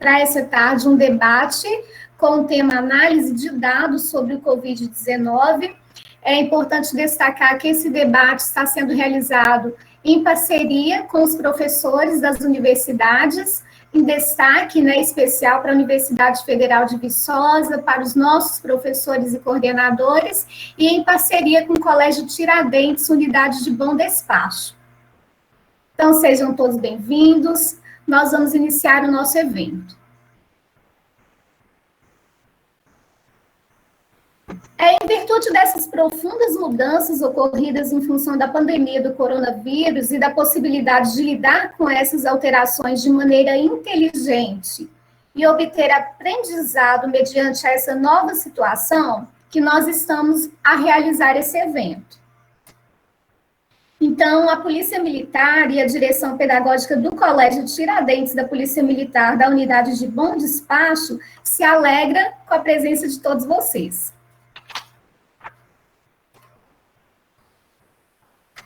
para essa tarde um debate com o tema análise de dados sobre o Covid-19. É importante destacar que esse debate está sendo realizado em parceria com os professores das universidades, em destaque, né, especial para a Universidade Federal de Viçosa, para os nossos professores e coordenadores, e em parceria com o Colégio Tiradentes, Unidade de Bom Despacho. Então, sejam todos bem-vindos. Nós vamos iniciar o nosso evento. Em virtude dessas profundas mudanças ocorridas em função da pandemia do coronavírus e da possibilidade de lidar com essas alterações de maneira inteligente e obter aprendizado mediante essa nova situação, que nós estamos a realizar esse evento. Então, a Polícia Militar e a Direção Pedagógica do Colégio Tiradentes da Polícia Militar da Unidade de Bom Despacho se alegra com a presença de todos vocês.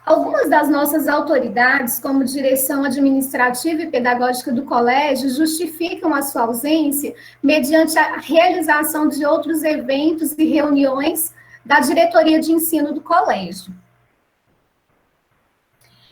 Algumas das nossas autoridades, como direção administrativa e pedagógica do colégio, justificam a sua ausência mediante a realização de outros eventos e reuniões da diretoria de ensino do colégio.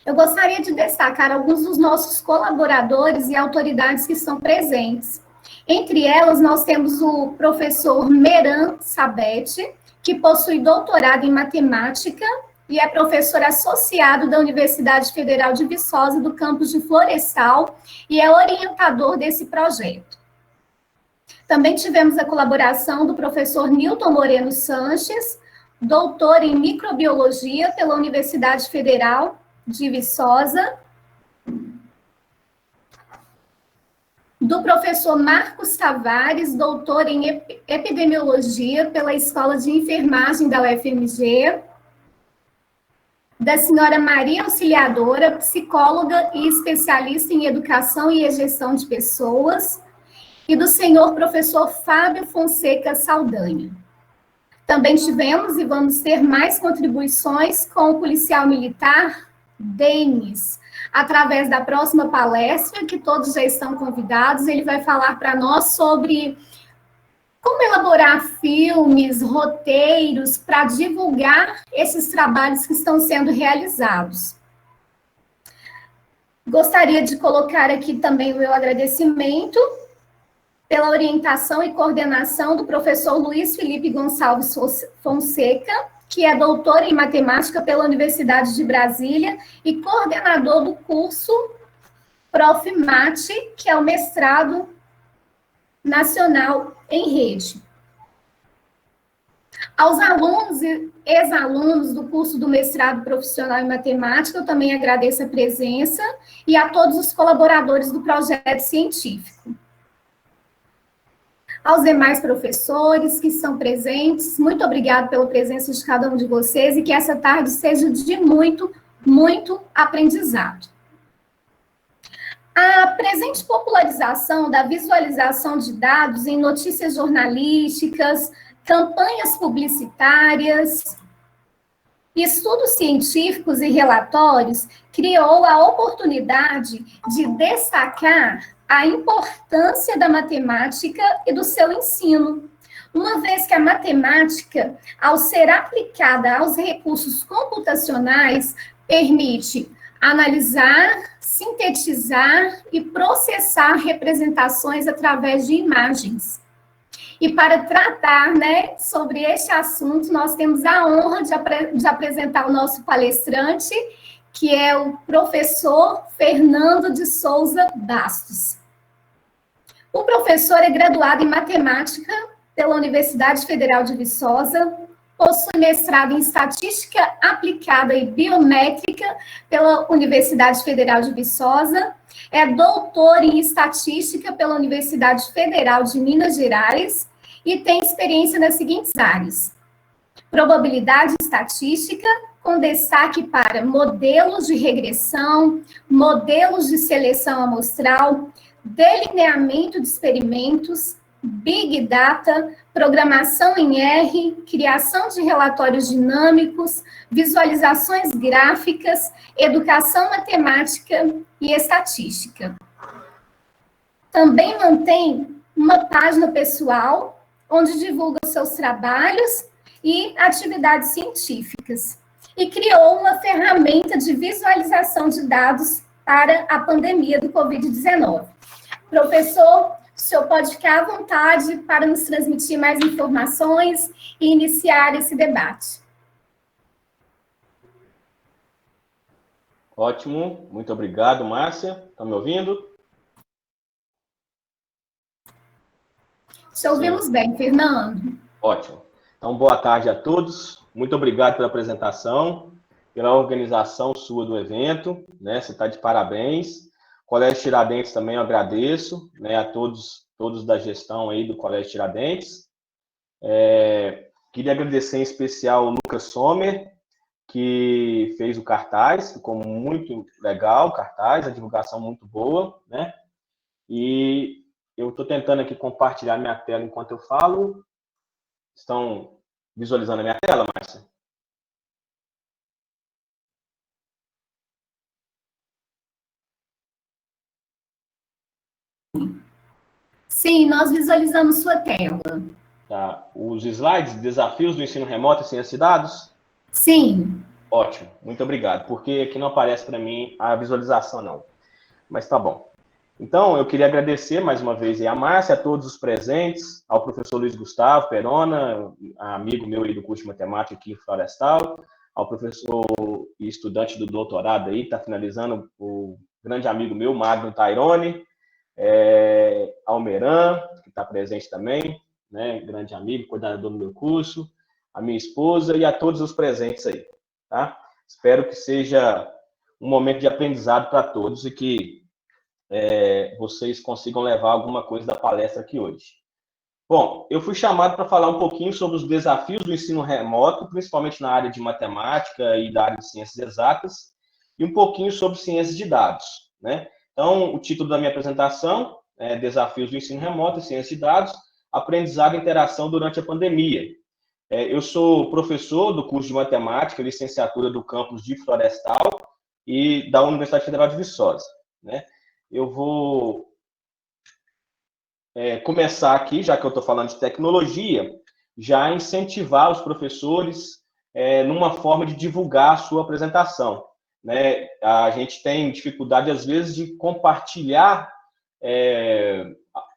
Eu gostaria de destacar alguns dos nossos colaboradores e autoridades que estão presentes. Entre elas, nós temos o professor Meran Sabete, que possui doutorado em matemática e é professor associado da Universidade Federal de Viçosa, do campus de Florestal, e é orientador desse projeto. Também tivemos a colaboração do professor Nilton Moreno Sanches, doutor em microbiologia pela Universidade Federal de Viçosa, do professor Marcos Tavares, doutor em epidemiologia pela Escola de Enfermagem da UFMG, da senhora Maria Auxiliadora, psicóloga e especialista em educação e gestão de pessoas, e do senhor professor Fábio Fonseca Saldanha. Também tivemos e vamos ter mais contribuições com o policial militar Denis, através da próxima palestra, que todos já estão convidados. Ele vai falar para nós sobre como elaborar filmes, roteiros, para divulgar esses trabalhos que estão sendo realizados. Gostaria de colocar aqui também o meu agradecimento pela orientação e coordenação do professor Luiz Felipe Gonçalves Fonseca, que é doutor em matemática pela Universidade de Brasília e coordenador do curso Prof. Mate, que é o mestrado nacional em rede. Aos alunos e ex-alunos do curso do mestrado profissional em matemática, eu também agradeço a presença, e a todos os colaboradores do projeto científico. Aos demais professores que estão presentes, muito obrigada pela presença de cada um de vocês, e que essa tarde seja de muito, muito aprendizado. A presente popularização da visualização de dados em notícias jornalísticas, campanhas publicitárias, estudos científicos e relatórios criou a oportunidade de destacar a importância da matemática e do seu ensino, uma vez que a matemática, ao ser aplicada aos recursos computacionais, permite analisar, sintetizar e processar representações através de imagens. E para tratar, né, sobre este assunto, nós temos a honra de apresentar o nosso palestrante, que é o professor Fernando de Souza Bastos. O professor é graduado em matemática pela Universidade Federal de Viçosa, possui mestrado em Estatística Aplicada e Biométrica pela Universidade Federal de Viçosa, é doutor em Estatística pela Universidade Federal de Minas Gerais e tem experiência nas seguintes áreas: probabilidade estatística, com destaque para modelos de regressão, modelos de seleção amostral, delineamento de experimentos, Big Data, programação em R, criação de relatórios dinâmicos, visualizações gráficas, educação matemática e estatística. Também mantém uma página pessoal, onde divulga os seus trabalhos e atividades científicas. E criou uma ferramenta de visualização de dados para a pandemia do Covid-19. Professor, o senhor pode ficar à vontade para nos transmitir mais informações e iniciar esse debate. Ótimo, muito obrigado, Márcia. Está me ouvindo? Te ouvimos bem, Fernando. Ótimo. Então, boa tarde a todos. Muito obrigado pela apresentação, pela organização sua do evento, né? Você está de parabéns. Colégio Tiradentes também eu agradeço, né, a todos da gestão aí do Colégio Tiradentes. Queria agradecer em especial o Lucas Sommer, que fez o cartaz, ficou muito legal o cartaz, a divulgação muito boa, né? E eu estou tentando aqui compartilhar minha tela enquanto eu falo. Estão visualizando a minha tela, Márcia? Sim, nós visualizamos sua tela. Tá. Os slides, desafios do ensino remoto e ciência de dados? Sim. Ótimo, muito obrigado, porque aqui não aparece para mim a visualização, não. Mas tá bom. Então, eu queria agradecer mais uma vez a Márcia, a todos os presentes, ao professor Luiz Gustavo Perona, amigo meu aí do curso de matemática aqui em Florestal, ao professor e estudante do doutorado aí, está finalizando, o grande amigo meu, Magno Tairone, ao Meran, que está presente também, né, grande amigo, coordenador do meu curso, a minha esposa e a todos os presentes aí, tá? Espero que seja um momento de aprendizado para todos e que vocês consigam levar alguma coisa da palestra aqui hoje. Bom, eu fui chamado para falar um pouquinho sobre os desafios do ensino remoto, principalmente na área de matemática e da área de ciências exatas, e um pouquinho sobre ciências de dados, né? Então, o título da minha apresentação é Desafios do ensino remoto e ciências de dados, aprendizado e interação durante a pandemia. Eu sou professor do curso de matemática, licenciatura do campus de Florestal e da Universidade Federal de Viçosa, né? Eu vou começar aqui, já que eu estou falando de tecnologia, já incentivar os professores numa forma de divulgar a sua apresentação, né? A gente tem dificuldade, às vezes, de compartilhar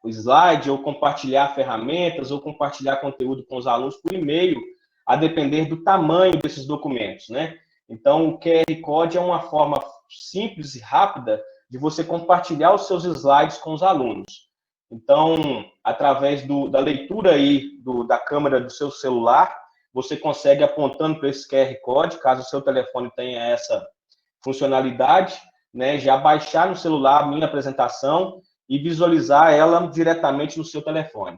o slide, ou compartilhar ferramentas, ou compartilhar conteúdo com os alunos por e-mail, a depender do tamanho desses documentos, né? Então, o QR Code é uma forma simples e rápida de você compartilhar os seus slides com os alunos. Então, através da leitura aí da câmera do seu celular, você consegue, apontando para esse QR Code, caso o seu telefone tenha essa funcionalidade, né, já baixar no celular a minha apresentação e visualizar ela diretamente no seu telefone.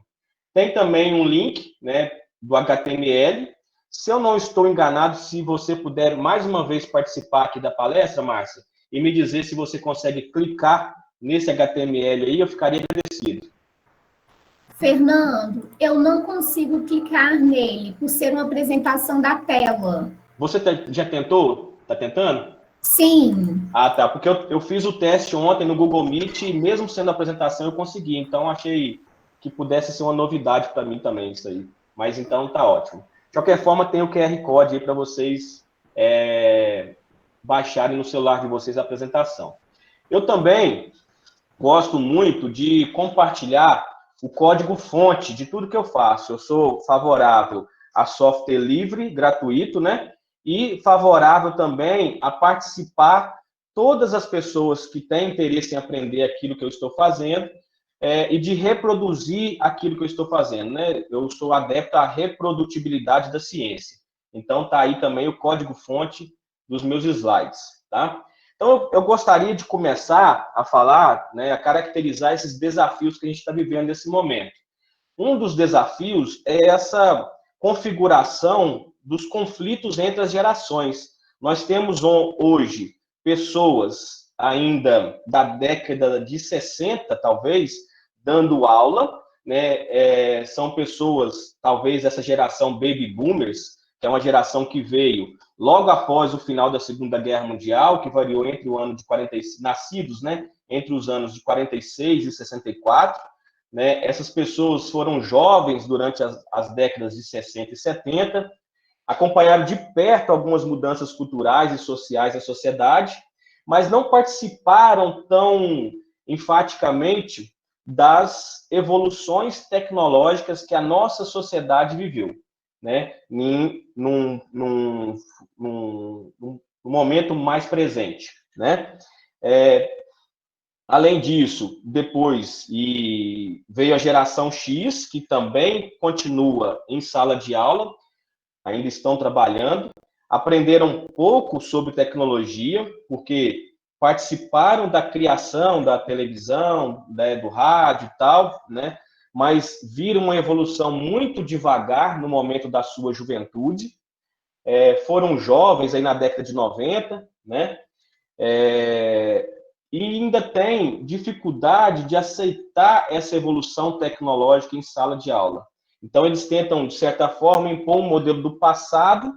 Tem também um link, né, do HTML. Se eu não estou enganado, se você puder mais uma vez participar aqui da palestra, Márcia, e me dizer se você consegue clicar nesse HTML aí, eu ficaria agradecido. Fernando, eu não consigo clicar nele, por ser uma apresentação da tela. Você já tentou? Está tentando? Sim. Ah, tá. Porque eu fiz o teste ontem no Google Meet e mesmo sendo apresentação eu consegui. Então, achei que pudesse ser uma novidade para mim também isso aí. Mas então tá ótimo. De qualquer forma, tem o QR Code aí para vocês baixarem no celular de vocês a apresentação. Eu também gosto muito de compartilhar o código-fonte de tudo que eu faço. Eu sou favorável a software livre, gratuito, né? E favorável também a participar todas as pessoas que têm interesse em aprender aquilo que eu estou fazendo e de reproduzir aquilo que eu estou fazendo, né? Eu sou adepto à reprodutibilidade da ciência. Então, tá aí também o código-fonte dos meus slides, tá? Então, eu gostaria de começar a falar, né, a caracterizar esses desafios que a gente está vivendo nesse momento. Um dos desafios é essa configuração dos conflitos entre as gerações. Nós temos hoje pessoas ainda da década de 60, talvez, dando aula, né? São pessoas, talvez, essa geração baby boomers, que é uma geração que veio logo após o final da Segunda Guerra Mundial, que variou entre o ano de 46, nascidos, né, entre os anos de 46 e 64, né, essas pessoas foram jovens durante as décadas de 60 e 70, acompanharam de perto algumas mudanças culturais e sociais na sociedade, mas não participaram tão enfaticamente das evoluções tecnológicas que a nossa sociedade viveu, né, num momento mais presente, né? Além disso, depois veio a geração X, que também continua em sala de aula, ainda estão trabalhando, aprenderam pouco sobre tecnologia, porque participaram da criação da televisão, né, do rádio e tal, né, mas viram uma evolução muito devagar no momento da sua juventude, foram jovens aí na década de 90, né, e ainda tem dificuldade de aceitar essa evolução tecnológica em sala de aula. Então, eles tentam, de certa forma, impor um modelo do passado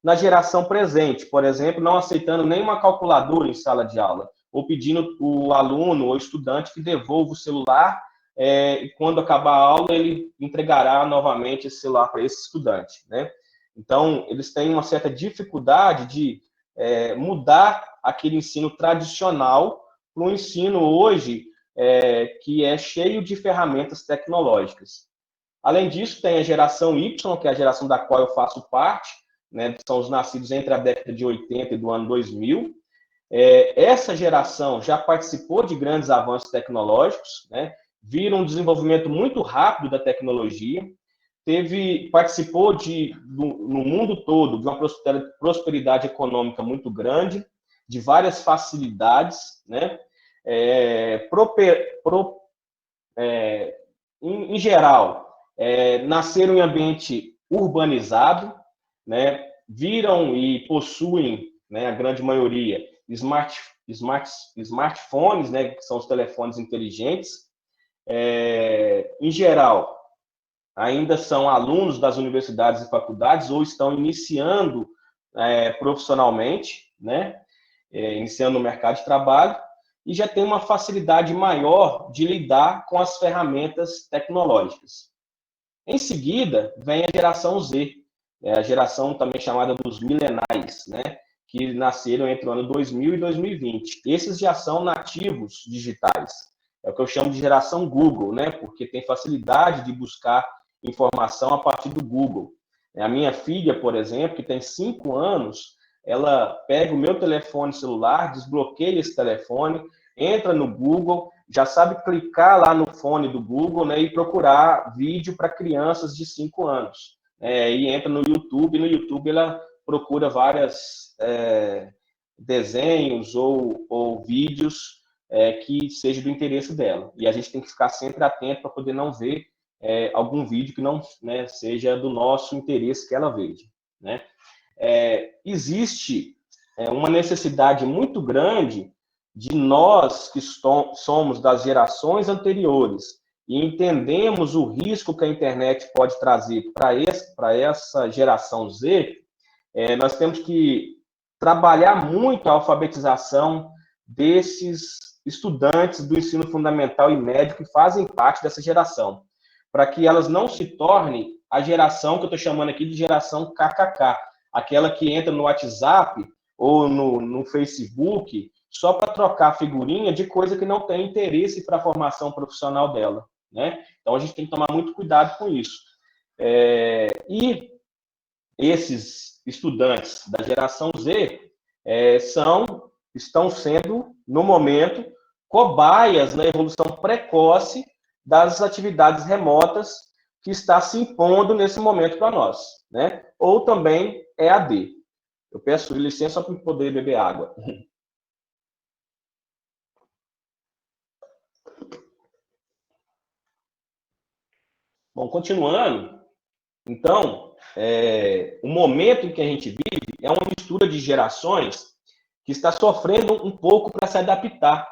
na geração presente. Por exemplo, não aceitando nenhuma calculadora em sala de aula, ou pedindo o aluno ou estudante que devolva o celular, e quando acabar a aula, ele entregará novamente esse celular para esse estudante, né? Então, eles têm uma certa dificuldade de mudar aquele ensino tradicional para um ensino hoje que é cheio de ferramentas tecnológicas. Além disso, tem a geração Y, que é a geração da qual eu faço parte, né, que são os nascidos entre a década de 80 e do ano 2000. Essa geração já participou de grandes avanços tecnológicos, né, viram um desenvolvimento muito rápido da tecnologia, participou no mundo todo de uma prosperidade econômica muito grande, de várias facilidades, né? Em geral, nasceram em ambiente urbanizado, né? Viram e possuem, né, a grande maioria, smartphones, né, que são os telefones inteligentes. Em geral, ainda são alunos das universidades e faculdades ou estão iniciando profissionalmente, né? Iniciando no mercado de trabalho, e já tem uma facilidade maior de lidar com as ferramentas tecnológicas. Em seguida, vem a geração Z, a geração também chamada dos milenais, né? Que nasceram entre o ano 2000 e 2020. Esses já são nativos digitais. É o que eu chamo de geração Google, né? Porque tem facilidade de buscar informação a partir do Google. A minha filha, por exemplo, que tem 5 anos, ela pega o meu telefone celular, desbloqueia esse telefone, entra no Google, já sabe clicar lá no fone do Google, né, e procurar vídeo para crianças de 5 anos. E entra no YouTube, e no YouTube ela procura vários desenhos ou vídeos que seja do interesse dela. E a gente tem que ficar sempre atento para poder não ver algum vídeo que não, né, seja do nosso interesse que ela veja, né? Existe uma necessidade muito grande de nós que somos das gerações anteriores e entendemos o risco que a internet pode trazer para essa geração Z, nós temos que trabalhar muito a alfabetização desses estudantes do ensino fundamental e médio que fazem parte dessa geração, para que elas não se tornem a geração que eu estou chamando aqui de geração KKK, aquela que entra no WhatsApp ou no Facebook só para trocar figurinha de coisa que não tem interesse para a formação profissional dela, né? Então, a gente tem que tomar muito cuidado com isso. E esses estudantes da geração Z estão sendo, no momento, cobaias na evolução precoce das atividades remotas que está se impondo nesse momento para nós, né? Ou também EAD. Eu peço licença para poder beber água. Bom, continuando, então, o momento em que a gente vive é uma mistura de gerações que está sofrendo um pouco para se adaptar,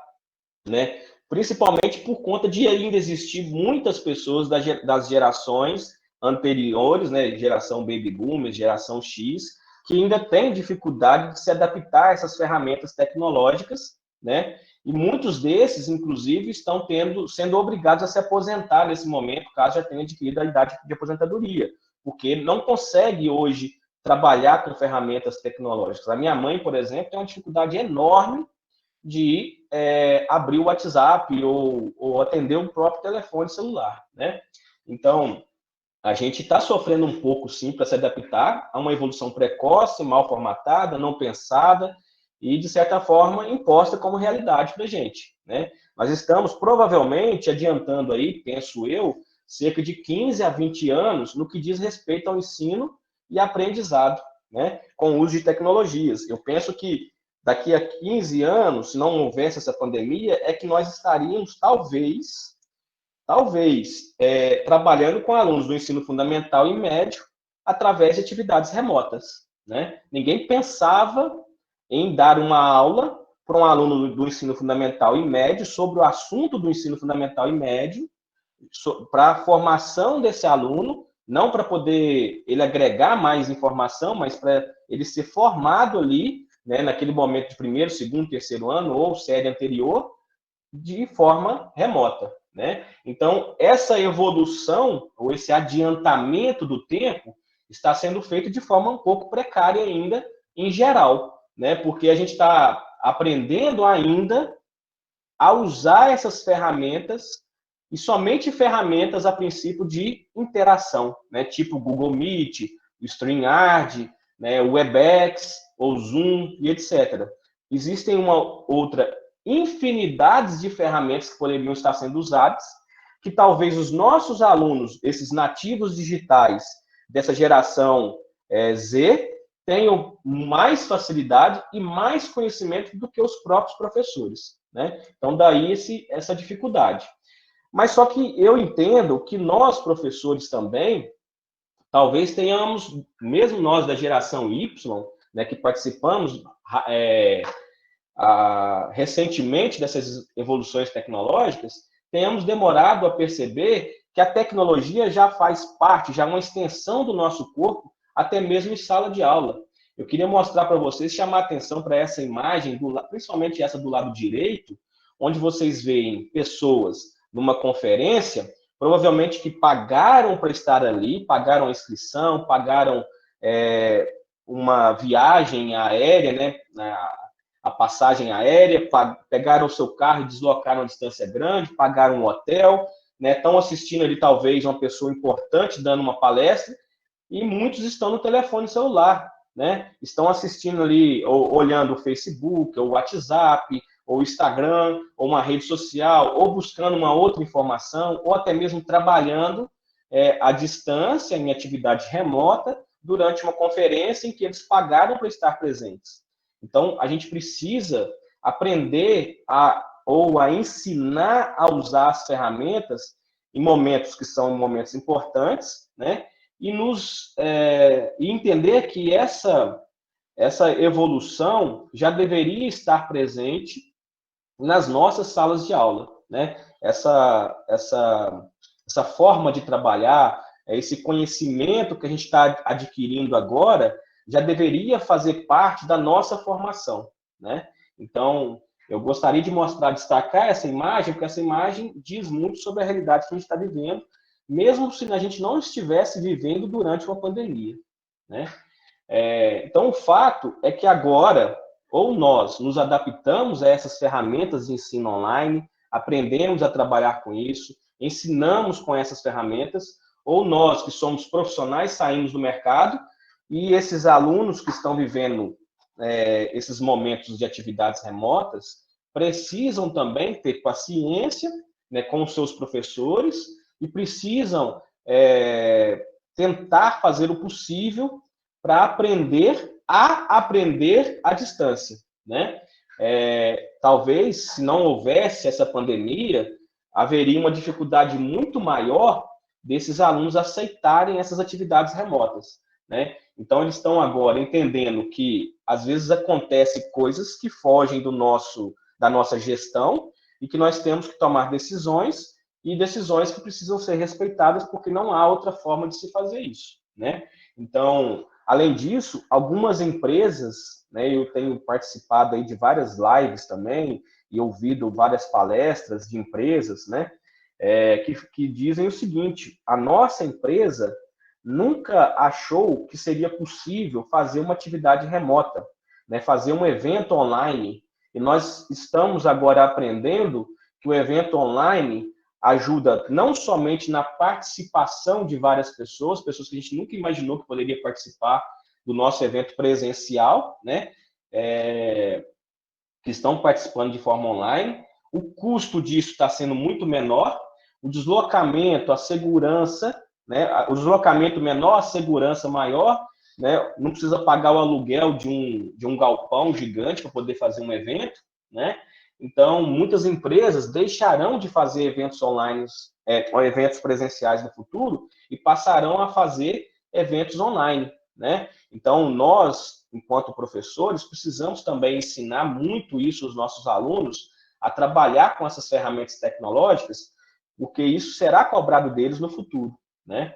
né? Principalmente por conta de ainda existir muitas pessoas das gerações anteriores, né? Geração Baby Boomers, geração X, que ainda têm dificuldade de se adaptar a essas ferramentas tecnológicas, né? E muitos desses, inclusive, estão sendo obrigados a se aposentar nesse momento, caso já tenham adquirido a idade de aposentadoria, porque não consegue hoje trabalhar com ferramentas tecnológicas. A minha mãe, por exemplo, tem uma dificuldade enorme de abrir o WhatsApp ou atender o próprio telefone celular, né? Então, a gente está sofrendo um pouco, sim, para se adaptar a uma evolução precoce, mal formatada, não pensada e, de certa forma, imposta como realidade para a gente, né? Nós estamos, provavelmente, adiantando aí, penso eu, cerca de 15 a 20 anos no que diz respeito ao ensino e aprendizado, né? Com o uso de tecnologias. Eu penso que daqui a 15 anos, se não houvesse essa pandemia, é que nós estaríamos, talvez, trabalhando com alunos do ensino fundamental e médio através de atividades remotas, né? Ninguém pensava em dar uma aula para um aluno do ensino fundamental e médio sobre o assunto do ensino fundamental e médio, para a formação desse aluno, não para poder ele agregar mais informação, mas para ele ser formado ali, né, naquele momento de primeiro, segundo, terceiro ano ou série anterior, de forma remota, né? Então, essa evolução, ou esse adiantamento do tempo, está sendo feito de forma um pouco precária ainda, em geral, né? Porque a gente está aprendendo ainda a usar essas ferramentas, e somente ferramentas a princípio de interação, né? Tipo o Google Meet, o StreamYard, né? O Webex, ou Zoom, e etc. Existem uma outra infinidades de ferramentas que poderiam estar sendo usadas, que talvez os nossos alunos, esses nativos digitais dessa geração Z, tenham mais facilidade e mais conhecimento do que os próprios professores, né? Então, daí essa dificuldade. Mas só que eu entendo que nós, professores também, talvez tenhamos, mesmo nós da geração Y, né, que participamos recentemente dessas evoluções tecnológicas, tenhamos demorado a perceber que a tecnologia já faz parte, já é uma extensão do nosso corpo, até mesmo em sala de aula. Eu queria mostrar para vocês, chamar a atenção para essa imagem, principalmente essa do lado direito, onde vocês veem pessoas numa conferência, provavelmente que pagaram para estar ali, pagaram a inscrição, pagaram uma viagem aérea, né, a passagem aérea, pegaram o seu carro e deslocaram uma distância grande, pagaram um hotel, né, estão assistindo ali talvez uma pessoa importante dando uma palestra, e muitos estão no telefone celular, né? Estão assistindo ali, ou olhando o Facebook, ou o WhatsApp, ou o Instagram, ou uma rede social, ou buscando uma outra informação, ou até mesmo trabalhando à distância, em atividade remota, durante uma conferência em que eles pagaram para estar presentes. Então, a gente precisa aprender a ensinar a usar as ferramentas em momentos que são momentos importantes, né? E entender que essa evolução já deveria estar presente nas nossas salas de aula, né? Essa forma de trabalhar, esse conhecimento que a gente está adquirindo agora, já deveria fazer parte da nossa formação, né? Então, eu gostaria de destacar essa imagem, porque essa imagem diz muito sobre a realidade que a gente está vivendo, mesmo se a gente não estivesse vivendo durante uma pandemia, né? Então, o fato é que agora, ou nós nos adaptamos a essas ferramentas de ensino online, aprendemos a trabalhar com isso, ensinamos com essas ferramentas, ou nós, que somos profissionais, saímos do mercado, e esses alunos que estão vivendo esses momentos de atividades remotas precisam também ter paciência, né, com os seus professores e precisam tentar fazer o possível para aprender à distância, né? Talvez, se não houvesse essa pandemia, haveria uma dificuldade muito maior desses alunos aceitarem essas atividades remotas, né? Então, eles estão agora entendendo que, às vezes, acontecem coisas que fogem da nossa gestão e que nós temos que tomar decisões, e decisões que precisam ser respeitadas, porque não há outra forma de se fazer isso, né? Então, Além disso, algumas empresas, né, eu tenho participado aí de várias lives também e ouvido várias palestras de empresas, né, que dizem o seguinte: a nossa empresa nunca achou que seria possível fazer uma atividade remota, né, fazer um evento online. E nós estamos agora aprendendo que o evento online ajuda não somente na participação de várias pessoas que a gente nunca imaginou que poderia participar do nosso evento presencial, né, que estão participando de forma online. O custo disso está sendo muito menor, o deslocamento, a segurança, né, o deslocamento menor, a segurança maior, né, não precisa pagar o aluguel de um galpão gigante para poder fazer um evento, né? Então, muitas empresas deixarão de fazer eventos online, eventos presenciais no futuro e passarão a fazer eventos online, né? Então, nós, enquanto professores, precisamos também ensinar muito isso aos nossos alunos, a trabalhar com essas ferramentas tecnológicas, porque isso será cobrado deles no futuro, né?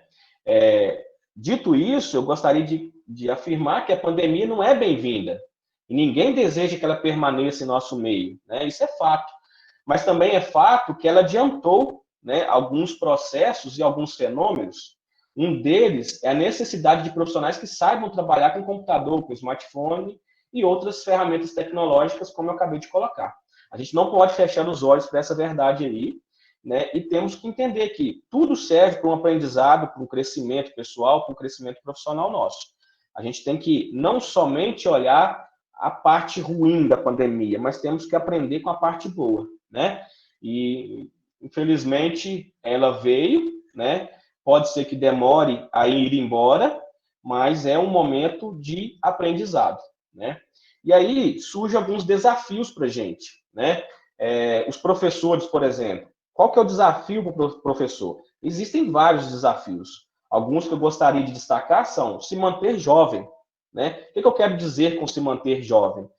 Dito isso, eu gostaria de afirmar que a pandemia não é bem-vinda. E ninguém deseja que ela permaneça em nosso meio, né? Isso é fato. Mas também é fato que ela adiantou, né, alguns processos e alguns fenômenos. Um deles é a necessidade de profissionais que saibam trabalhar com computador, com smartphone e outras ferramentas tecnológicas, como eu acabei de colocar. A gente não pode fechar os olhos para essa verdade aí, né? E temos que entender que tudo serve para um aprendizado, para um crescimento pessoal, para um crescimento profissional nosso. A gente tem que não somente olhar a parte ruim da pandemia, mas temos que aprender com a parte boa, né? E, infelizmente, ela veio, né? Pode ser que demore a ir embora, mas é um momento de aprendizado, né? E aí surgem alguns desafios para a gente, né? Os professores, por exemplo, qual que é o desafio para o professor? Existem vários desafios. Alguns que eu gostaria de destacar são se manter jovem, né? O que eu quero dizer com se manter jovem?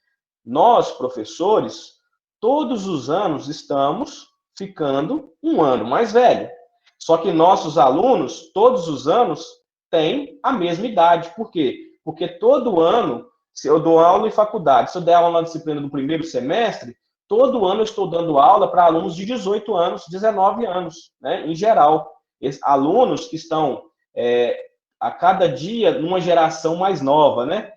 Nós, professores, todos os anos estamos ficando um ano mais velho. Só que nossos alunos, todos os anos, têm a mesma idade. Por quê? Porque todo ano, se eu dou aula em faculdade, se eu der aula na disciplina do primeiro semestre, todo ano eu estou dando aula para alunos de 18 anos, 19 anos, né? Em geral. Alunos que estão a cada dia numa geração mais nova, né?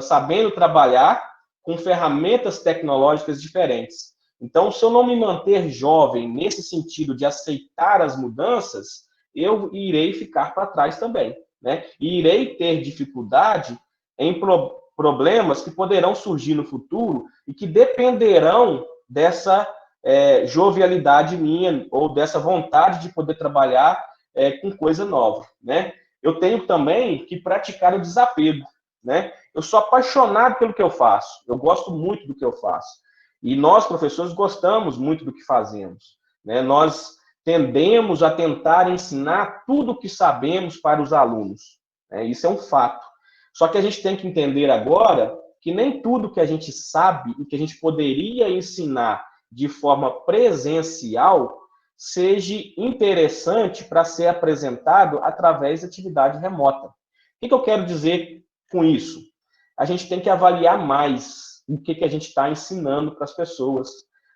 Sabendo trabalhar com ferramentas tecnológicas diferentes. Então, se eu não me manter jovem nesse sentido de aceitar as mudanças, eu irei ficar para trás também, né? E irei ter dificuldade em problemas que poderão surgir no futuro e que dependerão dessa jovialidade minha ou dessa vontade de poder trabalhar com coisa nova, né? Eu tenho também que praticar o desapego, né? Eu sou apaixonado pelo que eu faço, eu gosto muito do que eu faço. E nós, professores, gostamos muito do que fazemos, né? Nós tendemos a tentar ensinar tudo o que sabemos para os alunos, né? Isso é um fato. Só que a gente tem que entender agora que nem tudo que a gente sabe e que a gente poderia ensinar de forma presencial seja interessante para ser apresentado através de atividade remota. O que eu quero dizer com isso? A gente tem que avaliar mais o que a gente está ensinando para as pessoas.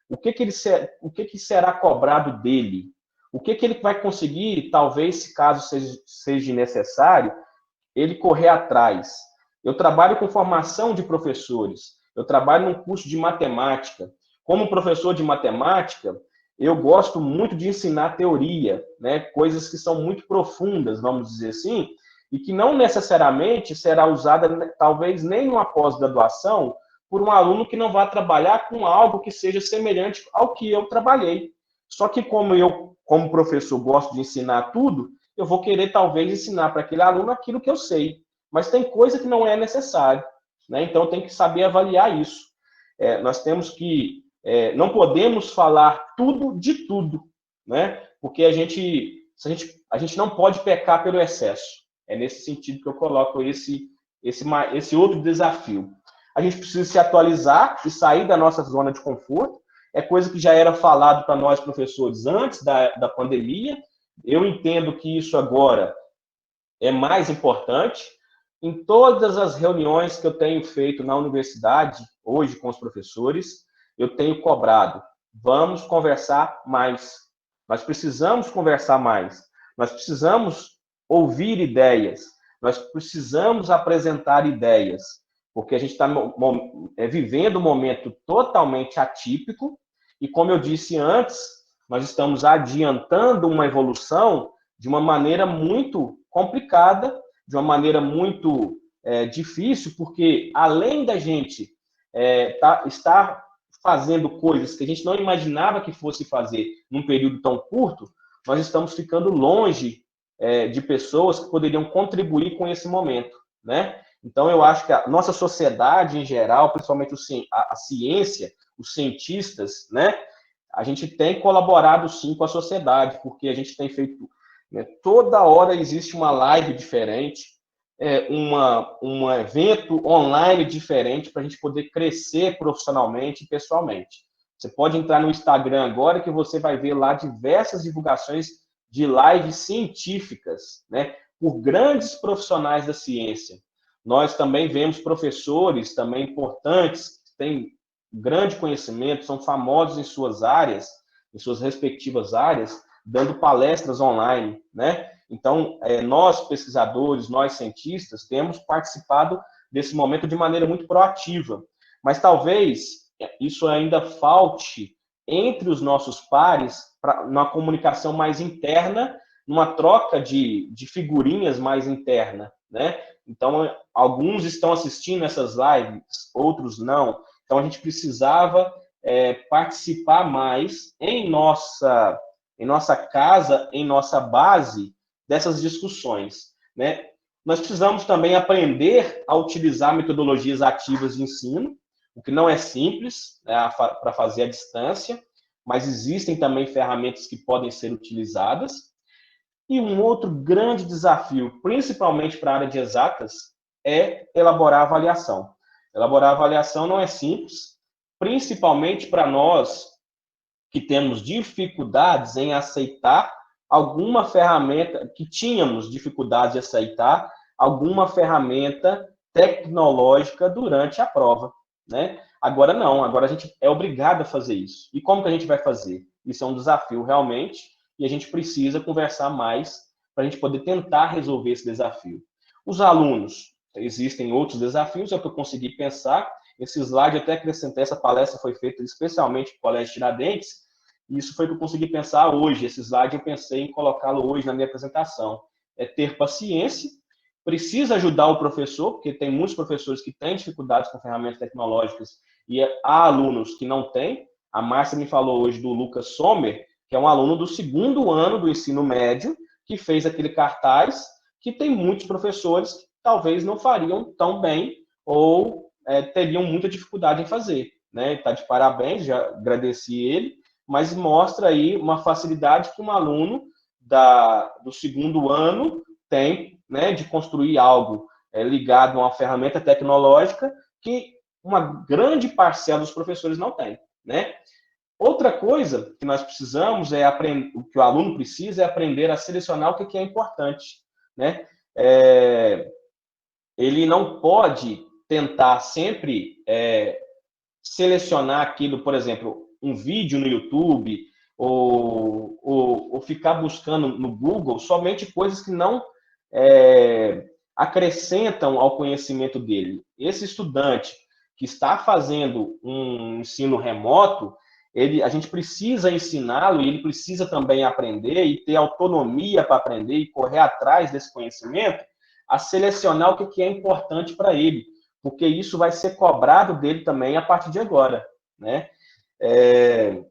O que será cobrado dele? O que ele vai conseguir, talvez, se caso seja necessário, ele correr atrás. Eu trabalho com formação de professores. Eu trabalho num curso de matemática. Como professor de matemática, eu gosto muito de ensinar teoria, né? Coisas que são muito profundas, vamos dizer assim, e que não necessariamente será usada, talvez, nem numa pós-graduação, por um aluno que não vai trabalhar com algo que seja semelhante ao que eu trabalhei. Só que como eu, como professor, gosto de ensinar tudo, eu vou querer, talvez, ensinar para aquele aluno aquilo que eu sei. Mas tem coisa que não é necessário, né? Então, tem que saber avaliar isso. Nós temos que... não podemos falar tudo de tudo, né? Porque a gente não pode pecar pelo excesso. É nesse sentido que eu coloco esse outro desafio. A gente precisa se atualizar e sair da nossa zona de conforto. É coisa que já era falado para nós, professores, antes da pandemia. Eu entendo que isso agora é mais importante, Em todas as reuniões que eu tenho feito na universidade, hoje com os professores, eu tenho cobrado, vamos conversar mais. Nós precisamos conversar mais. Nós precisamos ouvir ideias. Nós precisamos apresentar ideias. Porque a gente está vivendo um momento totalmente atípico e, como eu disse antes, nós estamos adiantando uma evolução de uma maneira muito complicada, de uma maneira muito difícil, porque além da gente estar fazendo coisas que a gente não imaginava que fosse fazer num período tão curto, nós estamos ficando longe de pessoas que poderiam contribuir com esse momento, né? Então, eu acho que a nossa sociedade em geral, principalmente a ciência, os cientistas, né? A gente tem colaborado, sim, com a sociedade, porque a gente tem feito... Né, toda hora existe uma live diferente, um evento online diferente para a gente poder crescer profissionalmente e pessoalmente. Você pode entrar no Instagram agora que você vai ver lá diversas divulgações de lives científicas, né, por grandes profissionais da ciência. Nós também vemos professores também importantes, que têm grande conhecimento, são famosos em suas áreas, em suas respectivas áreas, dando palestras online, né? Então, nós pesquisadores, nós cientistas, temos participado desse momento de maneira muito proativa. Mas talvez isso ainda falte entre os nossos pares, numa comunicação mais interna, numa troca de figurinhas mais interna, né? Então, alguns estão assistindo essas lives, outros não. Então, a gente precisava participar mais em nossa casa, em nossa base, dessas discussões, né? Nós precisamos também aprender a utilizar metodologias ativas de ensino, o que não é simples, né, para fazer à distância, mas existem também ferramentas que podem ser utilizadas. E um outro grande desafio, principalmente para a área de exatas, é elaborar avaliação. Elaborar avaliação não é simples, principalmente para nós que temos dificuldades em aceitar alguma ferramenta, que tínhamos dificuldade de aceitar alguma ferramenta tecnológica durante a prova, né? Agora não, agora a gente é obrigado a fazer isso. E como que a gente vai fazer? Isso é um desafio realmente, e a gente precisa conversar mais para a gente poder tentar resolver esse desafio. Os alunos, existem outros desafios, é o que eu consegui pensar. Esse slide até acrescentei, essa palestra foi feita especialmente para o Colégio Tiradentes, e isso foi o que eu consegui pensar hoje. Esse slide eu pensei em colocá-lo hoje na minha apresentação. É ter paciência, precisa ajudar o professor, porque tem muitos professores que têm dificuldades com ferramentas tecnológicas e há alunos que não têm. A Márcia me falou hoje do Lucas Sommer, que é um aluno do 2º ano do ensino médio, que fez aquele cartaz, que tem muitos professores que talvez não fariam tão bem ou teriam muita dificuldade em fazer, né? Está de parabéns, já agradeci ele, mas mostra aí uma facilidade que um aluno do 2º ano tem, né, de construir algo ligado a uma ferramenta tecnológica que uma grande parcela dos professores não tem, né? Outra coisa que nós precisamos o que o aluno precisa é aprender a selecionar o que é importante, né? Ele não pode tentar sempre selecionar aquilo, por exemplo, um vídeo no YouTube ou ficar buscando no Google somente coisas que não acrescentam ao conhecimento dele. Esse estudante que está fazendo um ensino remoto, a gente precisa ensiná-lo e ele precisa também aprender e ter autonomia para aprender e correr atrás desse conhecimento, a selecionar o que é importante para ele, porque isso vai ser cobrado dele também a partir de agora, né?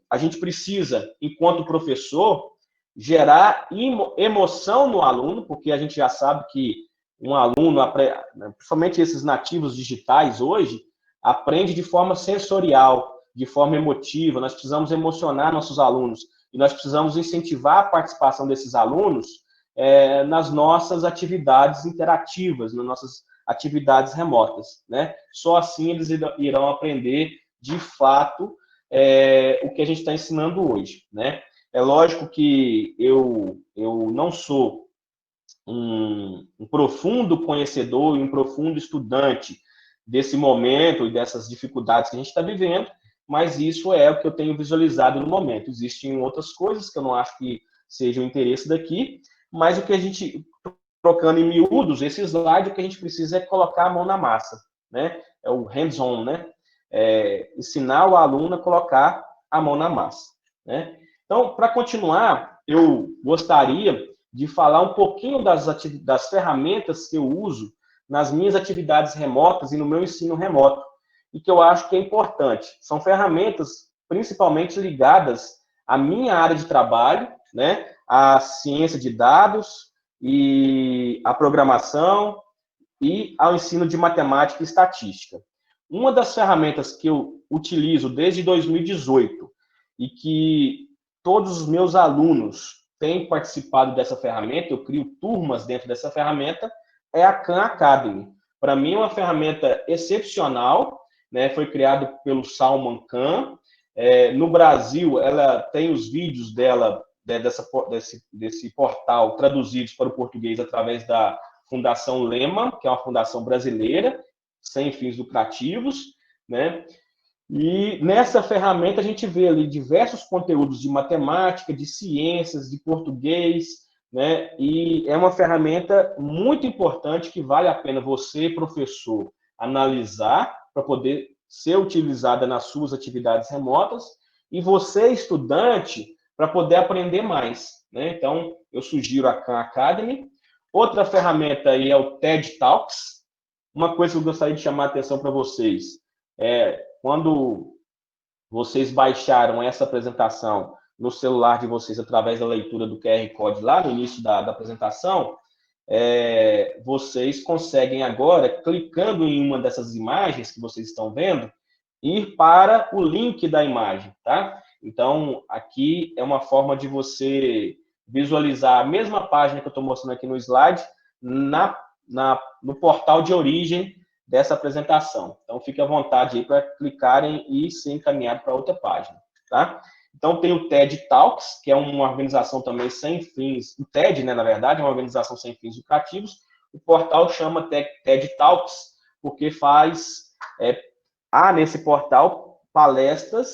A gente precisa, enquanto professor, gerar emoção no aluno, porque a gente já sabe que um aluno, principalmente esses nativos digitais hoje, aprende de forma sensorial, de forma emotiva. Nós precisamos emocionar nossos alunos e nós precisamos incentivar a participação desses alunos nas nossas atividades interativas, nas nossas atividades remotas, né? Só assim eles irão aprender de fato o que a gente está ensinando hoje, né? É lógico que eu não sou um profundo conhecedor e um profundo estudante desse momento e dessas dificuldades que a gente está vivendo, mas isso é o que eu tenho visualizado no momento. Existem outras coisas que eu não acho que seja o interesse daqui, mas o que a gente, trocando em miúdos, esse slide, o que a gente precisa é colocar a mão na massa, né? É o hands-on, né? Ensinar o aluno a colocar a mão na massa, né? Então, para continuar, eu gostaria de falar um pouquinho das ferramentas que eu uso nas minhas atividades remotas e no meu ensino remoto, e que eu acho que é importante. São ferramentas principalmente ligadas à minha área de trabalho, né? À ciência de dados e à programação e ao ensino de matemática e estatística. Uma das ferramentas que eu utilizo desde 2018 e que todos os meus alunos têm participado dessa ferramenta, eu crio turmas dentro dessa ferramenta, é a Khan Academy. Para mim é uma ferramenta excepcional, né? Foi criado pelo Salman Khan. No Brasil, ela tem os vídeos dela, desse portal, traduzidos para o português através da Fundação Lehman, que é uma fundação brasileira, sem fins lucrativos, né? E nessa ferramenta a gente vê ali diversos conteúdos de matemática, de ciências, de português, né? E é uma ferramenta muito importante que vale a pena você, professor, analisar para poder ser utilizada nas suas atividades remotas e você, estudante, para poder aprender mais, né? Então, eu sugiro a Khan Academy. Outra ferramenta aí é o TED Talks. Uma coisa que eu gostaria de chamar a atenção para vocês quando vocês baixaram essa apresentação no celular de vocês através da leitura do QR Code lá no início da apresentação, vocês conseguem agora, clicando em uma dessas imagens que vocês estão vendo, ir para o link da imagem, tá? Então, aqui é uma forma de você visualizar a mesma página que eu estou mostrando aqui no slide no portal de origem dessa apresentação. Então, fique à vontade aí para clicarem e ser encaminhado para outra página, tá? Então, tem o TED Talks, que é uma organização também sem fins, o TED, né, na verdade, é uma organização sem fins lucrativos. O portal chama TED Talks, porque há nesse portal palestras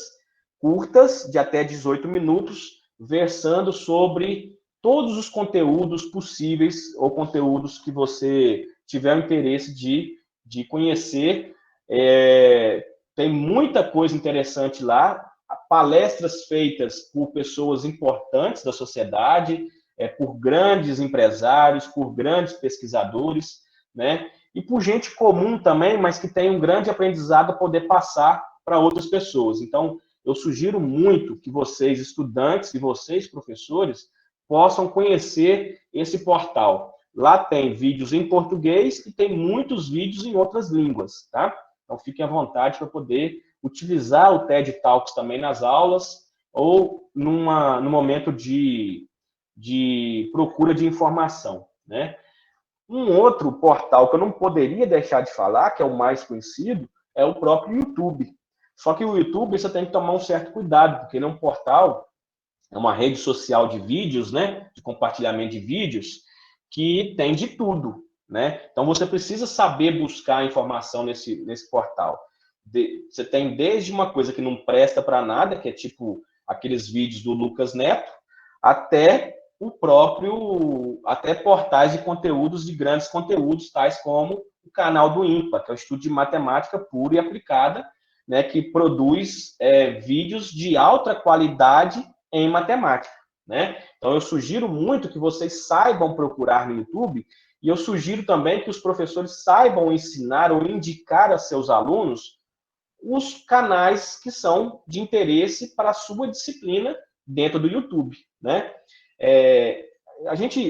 curtas, de até 18 minutos, versando sobre todos os conteúdos possíveis ou conteúdos que você tiver o interesse de conhecer. Tem muita coisa interessante lá, palestras feitas por pessoas importantes da sociedade, por grandes empresários, por grandes pesquisadores, né? E por gente comum também, mas que tem um grande aprendizado a poder passar para outras pessoas. Então, eu sugiro muito que vocês, estudantes, e vocês, professores, possam conhecer esse portal. Lá tem vídeos em português e tem muitos vídeos em outras línguas, tá? Então, fiquem à vontade para poder utilizar o TED Talks também nas aulas ou no momento de procura de informação, né? Um outro portal que eu não poderia deixar de falar, que é o mais conhecido, é o próprio YouTube. Só que o YouTube você tem que tomar um certo cuidado, porque ele é um portal, é uma rede social de vídeos, né? De compartilhamento de vídeos, que tem de tudo, né? Então você precisa saber buscar informação nesse portal. Você tem desde uma coisa que não presta para nada, que é tipo aqueles vídeos do Lucas Neto, até portais de conteúdos, de grandes conteúdos, tais como o canal do IMPA, que é o Estudo de Matemática Pura e Aplicada, né, que produz vídeos de alta qualidade em matemática, né? Então, eu sugiro muito que vocês saibam procurar no YouTube e eu sugiro também que os professores saibam ensinar ou indicar a seus alunos os canais que são de interesse para a sua disciplina dentro do YouTube, né?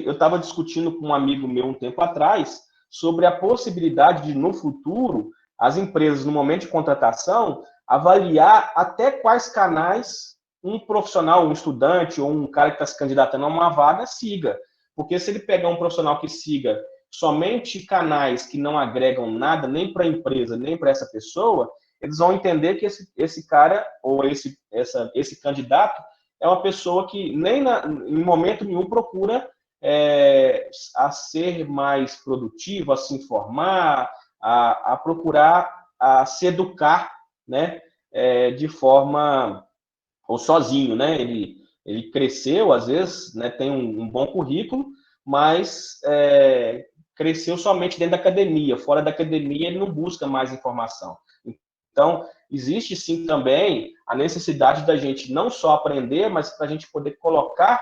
Eu estava discutindo com um amigo meu um tempo atrás sobre a possibilidade de, no futuro, as empresas, no momento de contratação, avaliar até quais canais um profissional, um estudante ou um cara que está se candidatando a uma vaga siga. Porque se ele pegar um profissional que siga somente canais que não agregam nada, nem para a empresa, nem para essa pessoa, eles vão entender que esse cara ou esse candidato é uma pessoa que nem em momento nenhum procura a ser mais produtivo, a se informar, a procurar a se educar, né, de forma, ou sozinho, né, ele cresceu, às vezes, né, tem um bom currículo, mas cresceu somente dentro da academia, fora da academia ele não busca mais informação. Então, existe sim também a necessidade da gente não só aprender, mas para a gente poder colocar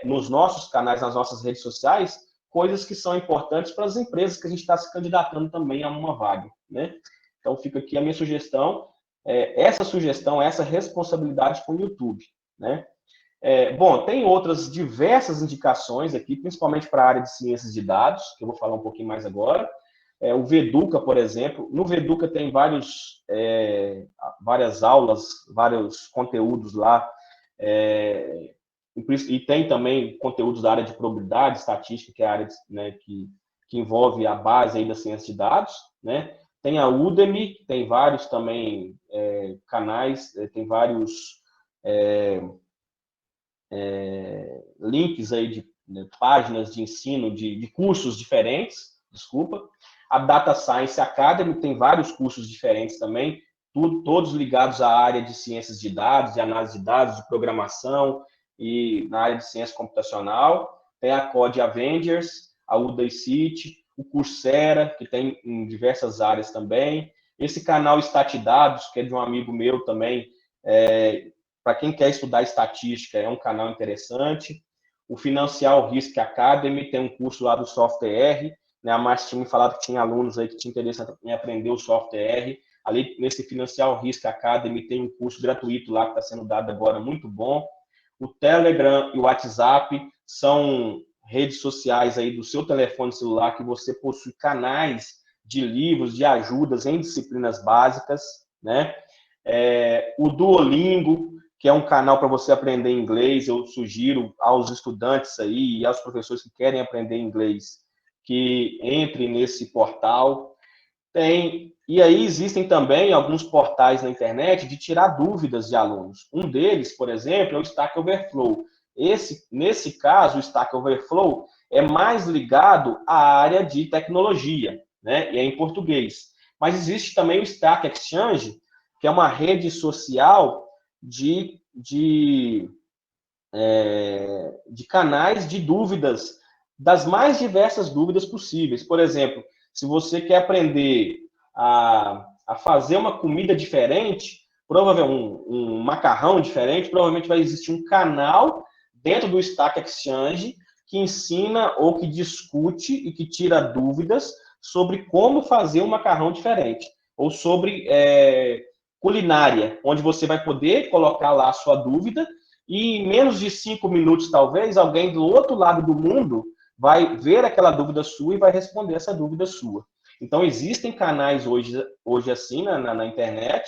nos nossos canais, nas nossas redes sociais, coisas que são importantes para as empresas que a gente está se candidatando também a uma vaga, né? Então, fica aqui a minha sugestão, essa responsabilidade com o YouTube, né? Bom, tem outras diversas indicações aqui, principalmente para a área de ciências de dados, que eu vou falar um pouquinho mais agora. O Veduca, por exemplo. No Veduca tem várias aulas, vários conteúdos lá, e tem também conteúdos da área de probabilidade, estatística, que é a área, né, que envolve a base aí da ciência de dados, né? Tem a Udemy, tem vários também canais, tem vários links aí de páginas de ensino de cursos diferentes, desculpa. A Data Science Academy tem vários cursos diferentes também, todos ligados à área de ciências de dados, de análise de dados, de programação e na área de ciência computacional. Tem a Code Avengers, a Udacity, o Coursera, que tem em diversas áreas também. Esse canal Statidados, que é de um amigo meu também, para quem quer estudar estatística, é um canal interessante. O Financial Risk Academy tem um curso lá do Software, né? A Márcia tinha me falado que tinha alunos aí que tinham interesse em aprender o Software. Ali, nesse Financial Risk Academy, tem um curso gratuito lá que está sendo dado agora, muito bom. O Telegram e o WhatsApp são redes sociais aí do seu telefone celular que você possui canais de livros, de ajudas em disciplinas básicas, né? O Duolingo, que é um canal para você aprender inglês. Eu sugiro aos estudantes aí e aos professores que querem aprender inglês que entrem nesse portal. E aí existem também alguns portais na internet de tirar dúvidas de alunos. Um deles, por exemplo, é o Stack Overflow. Nesse caso, o Stack Overflow é mais ligado à área de tecnologia, né? E é em português. Mas existe também o Stack Exchange, que é uma rede social de canais de dúvidas, das mais diversas dúvidas possíveis. Por exemplo, se você quer aprender a fazer uma comida diferente, provavelmente um macarrão diferente, provavelmente vai existir um canal dentro do Stack Exchange que ensina ou que discute e que tira dúvidas sobre como fazer um macarrão diferente, ou sobre culinária, onde você vai poder colocar lá a sua dúvida e em menos de 5 minutos, talvez, alguém do outro lado do mundo vai ver aquela dúvida sua e vai responder essa dúvida sua. Então, existem canais hoje assim na internet,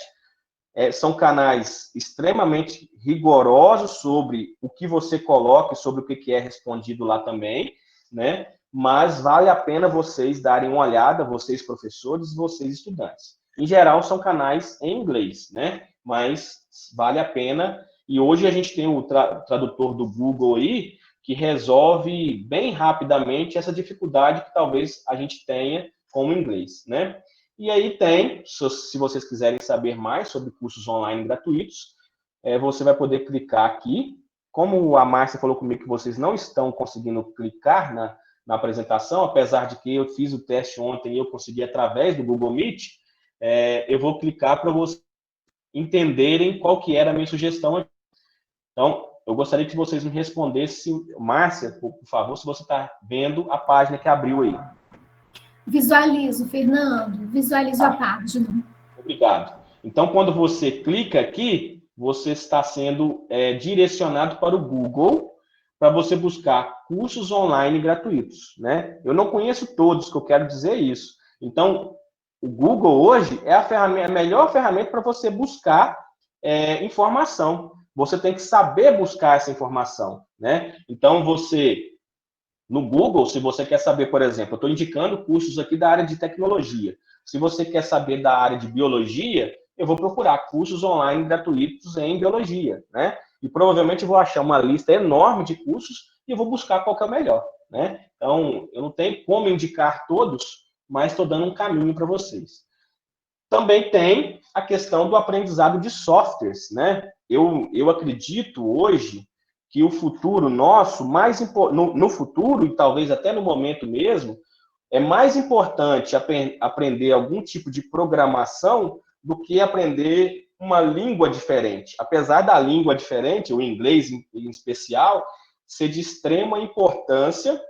são canais extremamente rigorosos sobre o que você coloca e sobre o que é respondido lá também, né? Mas vale a pena vocês darem uma olhada, vocês professores e vocês estudantes. Em geral, são canais em inglês, né? Mas vale a pena. E hoje a gente tem o tradutor do Google aí, que resolve bem rapidamente essa dificuldade que talvez a gente tenha com o inglês, né? E aí tem, se vocês quiserem saber mais sobre cursos online gratuitos, você vai poder clicar aqui. Como a Márcia falou comigo que vocês não estão conseguindo clicar na apresentação, apesar de que eu fiz o teste ontem e eu consegui através do Google Meet, eu vou clicar para vocês entenderem qual que era a minha sugestão. Então, eu gostaria que vocês me respondessem, Márcia, por favor, se você está vendo a página que abriu aí. Visualizo, Fernando, visualizo a página. Obrigado. Então, quando você clica aqui, você está sendo direcionado para o Google para você buscar cursos online gratuitos, né? Eu não conheço todos, que eu quero dizer isso. Então, o Google hoje é a melhor ferramenta para você buscar informação. Você tem que saber buscar essa informação, né? Então, no Google, se você quer saber, por exemplo, eu estou indicando cursos aqui da área de tecnologia. Se você quer saber da área de biologia, eu vou procurar cursos online gratuitos em biologia, né? E provavelmente eu vou achar uma lista enorme de cursos e eu vou buscar qual que é o melhor. né? Então, eu não tenho como indicar todos, mas estou dando um caminho para vocês. Também tem a questão do aprendizado de softwares, né? Eu acredito hoje que o futuro nosso, no futuro, e talvez até no momento mesmo, é mais importante aprender algum tipo de programação do que aprender uma língua diferente. Apesar da língua diferente, o inglês em especial, ser de extrema importância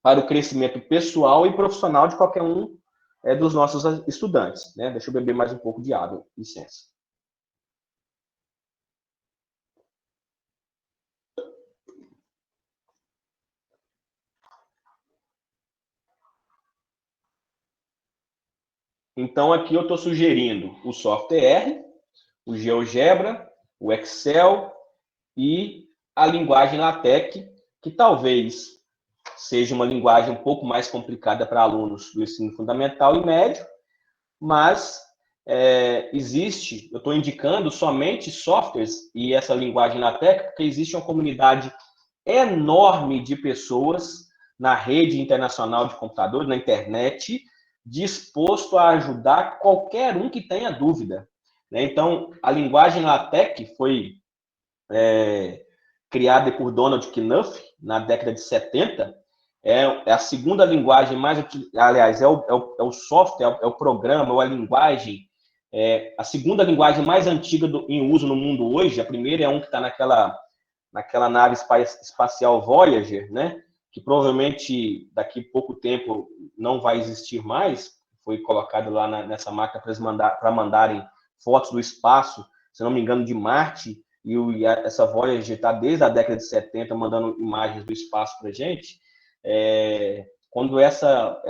para o crescimento pessoal e profissional de qualquer um dos nossos estudantes. Né? Deixa eu beber mais um pouco de água, licença. Então, aqui eu estou sugerindo o software, o GeoGebra, o Excel e a linguagem LaTeX, que talvez seja uma linguagem um pouco mais complicada para alunos do ensino fundamental e médio, mas eu estou indicando somente softwares e essa linguagem LaTeX, porque existe uma comunidade enorme de pessoas na rede internacional de computadores, na internet, disposto a ajudar qualquer um que tenha dúvida. Né? Então, a linguagem LaTeX foi criada por Donald Knuth na década de 70, é a segunda linguagem mais, aliás, é o software, é o programa, é a linguagem, a segunda linguagem mais antiga em uso no mundo hoje. A primeira é um que está naquela nave espacial Voyager, né? Que provavelmente daqui a pouco tempo não vai existir mais. Foi colocado lá nessa máquina para mandarem fotos do espaço, se não me engano, de Marte, e essa Voyager está desde a década de 70 mandando imagens do espaço para a gente. Quando essa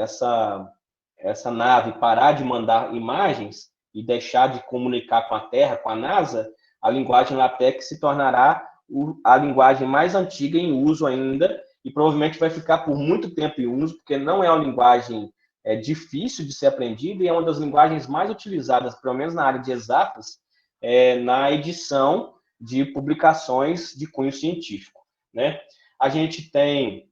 nave parar de mandar imagens e deixar de comunicar com a Terra, com a NASA, a linguagem LaTeX se tornará a linguagem mais antiga em uso ainda, e provavelmente vai ficar por muito tempo em uso, porque não é uma linguagem difícil de ser aprendida e é uma das linguagens mais utilizadas, pelo menos na área de exatas, na edição de publicações de cunho científico. Né? A gente tem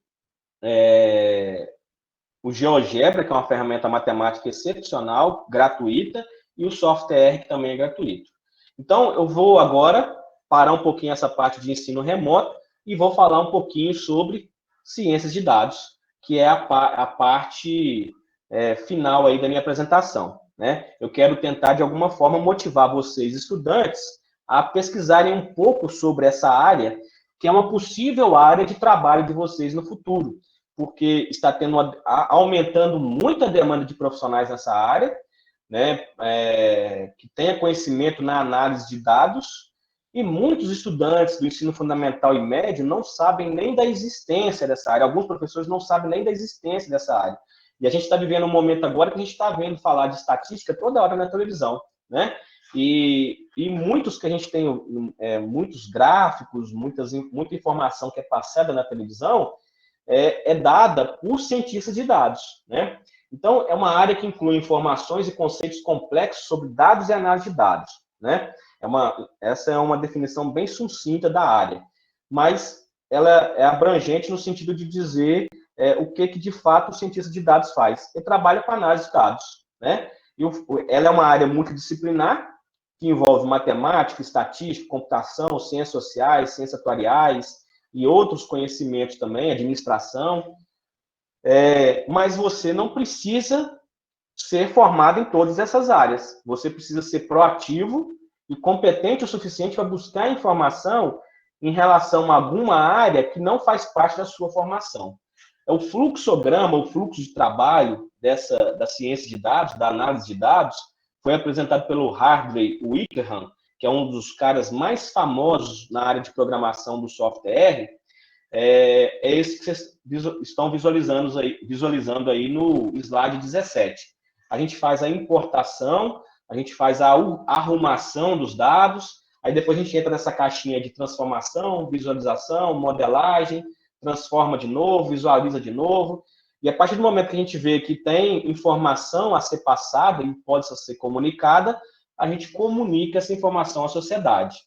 o GeoGebra, que é uma ferramenta matemática excepcional, gratuita, e o software, que também é gratuito. Então, eu vou agora parar um pouquinho essa parte de ensino remoto e vou falar um pouquinho sobre ciências de dados, que é a parte final aí da minha apresentação. Né? Eu quero tentar, de alguma forma, motivar vocês, estudantes, a pesquisarem um pouco sobre essa área, que é uma possível área de trabalho de vocês no futuro, porque está aumentando muito a demanda de profissionais nessa área, né, que tenha conhecimento na análise de dados, e muitos estudantes do ensino fundamental e médio não sabem nem da existência dessa área. Alguns professores não sabem nem da existência dessa área. E a gente está vivendo um momento agora que a gente está vendo falar de estatística toda hora na televisão, né? E muitos que a gente tem, muitos gráficos, muita informação que é passada na televisão, é dada por cientistas de dados, né? Então, é uma área que inclui informações e conceitos complexos sobre dados e análise de dados, né? Essa é uma definição bem sucinta da área, mas ela é abrangente no sentido de dizer o que de fato o cientista de dados faz. Ele trabalha com análise de dados, né? Ela é uma área multidisciplinar, que envolve matemática, estatística, computação, ciências sociais, ciências atuariais e outros conhecimentos também, administração. Mas você não precisa ser formado em todas essas áreas. Você precisa ser proativo e competente o suficiente para buscar informação em relação a alguma área que não faz parte da sua formação. O fluxograma, o fluxo de trabalho da ciência de dados, da análise de dados, foi apresentado pelo Harvey Wickham, que é um dos caras mais famosos na área de programação do software. É esse que vocês estão visualizando aí no slide 17. A gente faz a importação, a gente faz a arrumação dos dados, aí depois a gente entra nessa caixinha de transformação, visualização, modelagem, transforma de novo, visualiza de novo, e a partir do momento que a gente vê que tem informação a ser passada e pode ser comunicada, a gente comunica essa informação à sociedade.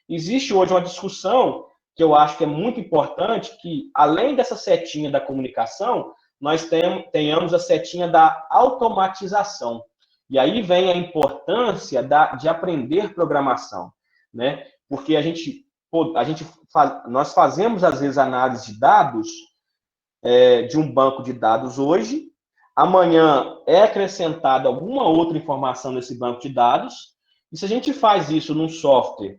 Existe hoje uma discussão que eu acho que é muito importante, que além dessa setinha da comunicação, nós tenhamos a setinha da automatização. E aí vem a importância de aprender programação, né? Porque nós fazemos, às vezes, análise de dados de um banco de dados hoje, amanhã é acrescentada alguma outra informação nesse banco de dados, e se a gente faz isso num software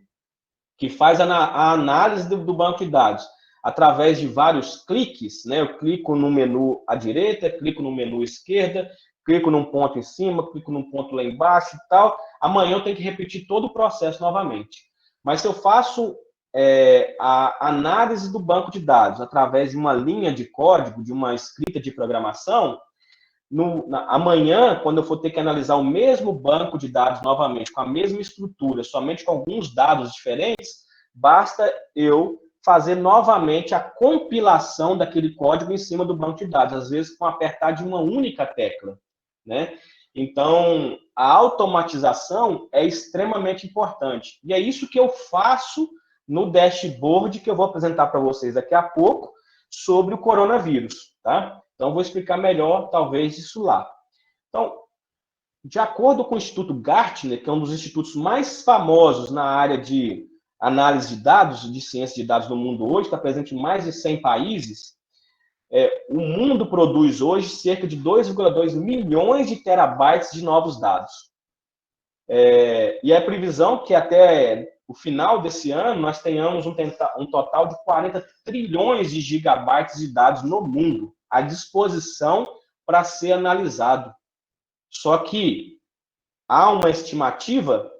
que faz a análise do banco de dados através de vários cliques, né? Eu clico no menu à direita, clico no menu à esquerda, clico num ponto em cima, clico num ponto lá embaixo e tal. Amanhã eu tenho que repetir todo o processo novamente. Mas se eu faço a análise do banco de dados através de uma linha de código, de uma escrita de programação, amanhã, quando eu for ter que analisar o mesmo banco de dados novamente, com a mesma estrutura, somente com alguns dados diferentes, basta eu fazer novamente a compilação daquele código em cima do banco de dados, às vezes com apertar de uma única tecla, né? Então, a automatização é extremamente importante. E é isso que eu faço no dashboard que eu vou apresentar para vocês daqui a pouco sobre o coronavírus, tá? Então, vou explicar melhor, talvez, isso lá. Então, de acordo com o Instituto Gartner, que é um dos institutos mais famosos na área de análise de dados, de ciência de dados no mundo hoje, está presente em mais de 100 países, o mundo produz hoje cerca de 2,2 milhões de terabytes de novos dados. E a previsão que até o final desse ano nós tenhamos um total de 40 trilhões de gigabytes de dados no mundo à disposição para ser analisado. Só que há uma estimativa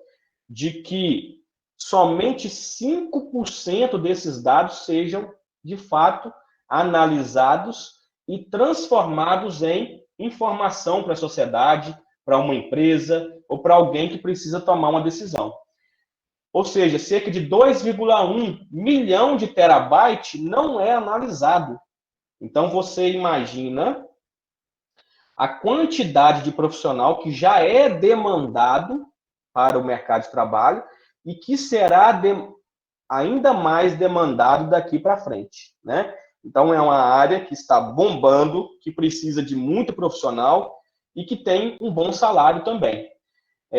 de que somente 5% desses dados sejam, de fato, analisados e transformados em informação para a sociedade, para uma empresa ou para alguém que precisa tomar uma decisão. Ou seja, cerca de 2,1 milhão de terabytes não é analisado. Então, você imagina a quantidade de profissional que já é demandado para o mercado de trabalho e que será ainda mais demandado daqui para frente, né? Então, é uma área que está bombando, que precisa de muito profissional e que tem um bom salário também.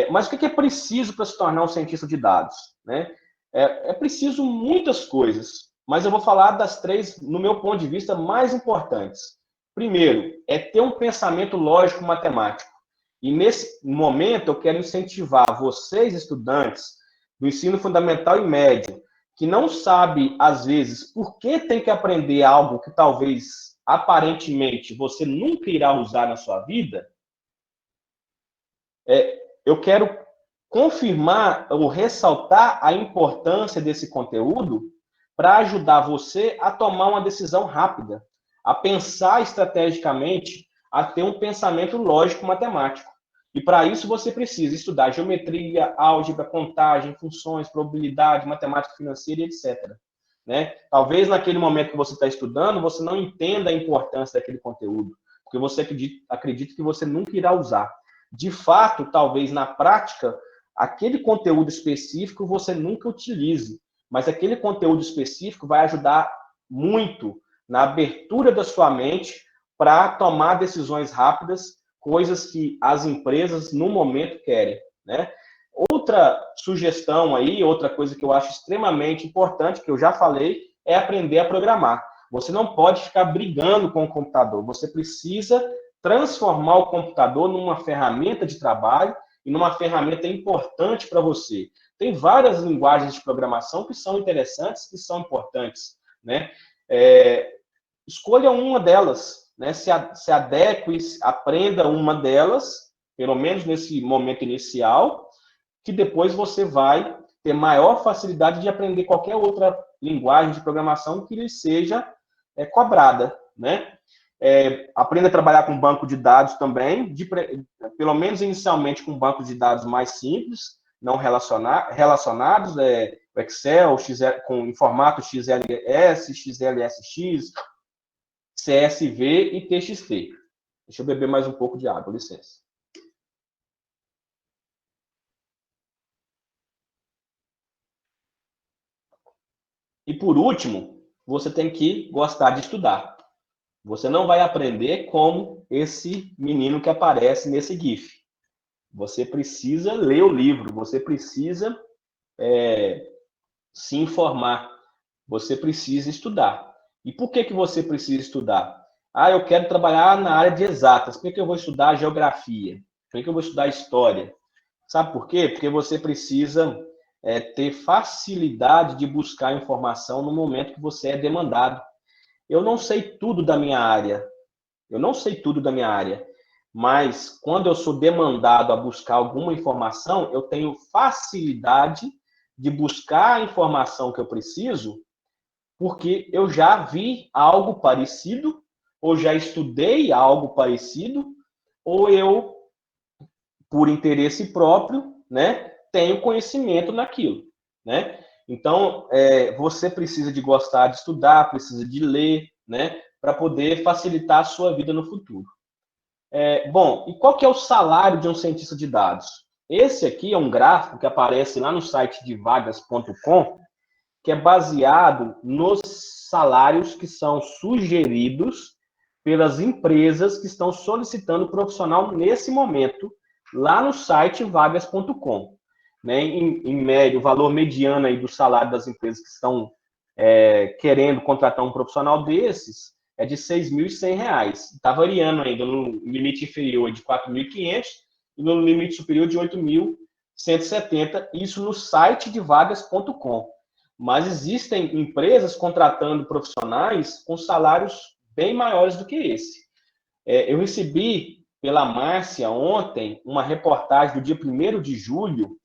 Mas o que é preciso para se tornar um cientista de dados, né? É preciso muitas coisas, mas eu vou falar das três, no meu ponto de vista, mais importantes. Primeiro, é ter um pensamento lógico matemático. E nesse momento eu quero incentivar vocês, estudantes do ensino fundamental e médio, que não sabe, às vezes, por que tem que aprender algo que talvez, aparentemente, você nunca irá usar na sua vida, eu quero confirmar ou ressaltar a importância desse conteúdo para ajudar você a tomar uma decisão rápida, a pensar estrategicamente, a ter um pensamento lógico matemático. E para isso você precisa estudar geometria, álgebra, contagem, funções, probabilidade, matemática financeira, etc. Né? Talvez naquele momento que você está estudando, você não entenda a importância daquele conteúdo, porque você acredita que você nunca irá usar. De fato, talvez na prática, aquele conteúdo específico você nunca utilize, mas aquele conteúdo específico vai ajudar muito na abertura da sua mente para tomar decisões rápidas, coisas que as empresas no momento querem, né? Outra sugestão aí, outra coisa que eu acho extremamente importante, que eu já falei, é aprender a programar. Você não pode ficar brigando com o computador, você precisa transformar o computador numa ferramenta de trabalho e numa ferramenta importante para você. Tem várias linguagens de programação que são interessantes, que são importantes, né? Escolha uma delas, né? Se adeque, aprenda uma delas, pelo menos nesse momento inicial, que depois você vai ter maior facilidade de aprender qualquer outra linguagem de programação que lhe seja cobrada, né? Aprenda a trabalhar com banco de dados também, pelo menos inicialmente com bancos de dados mais simples, não relacionados, o Excel, com em formato XLS, XLSX, CSV e TXT. Deixa eu beber mais um pouco de água, licença. E por último, você tem que gostar de estudar. Você não vai aprender como esse menino que aparece nesse GIF. Você precisa ler o livro, você precisa se informar, você precisa estudar. E por que você precisa estudar? Ah, eu quero trabalhar na área de exatas. Por que eu vou estudar geografia? Por que eu vou estudar história? Sabe por quê? Porque você precisa ter facilidade de buscar informação no momento que você é demandado. Eu não sei tudo da minha área. Eu não sei tudo da minha área. Mas quando eu sou demandado a buscar alguma informação, eu tenho facilidade de buscar a informação que eu preciso, porque eu já vi algo parecido, ou já estudei algo parecido, ou eu, por interesse próprio, né, tenho conhecimento naquilo, né? Então, você precisa de gostar de estudar, precisa de ler, né, para poder facilitar a sua vida no futuro. Bom, e qual que é o salário de um cientista de dados? Esse aqui é um gráfico que aparece lá no site de vagas.com, que é baseado nos salários que são sugeridos pelas empresas que estão solicitando profissional nesse momento, lá no site vagas.com. Né? Em média, o valor mediano aí do salário das empresas que estão querendo contratar um profissional desses é de R$ 6.100. Está variando ainda no limite inferior de R$ 4.500 e no limite superior de R$ 8.170, isso no site de vagas.com. Mas existem empresas contratando profissionais com salários bem maiores do que esse. Eu recebi pela Márcia ontem uma reportagem do dia 1º de julho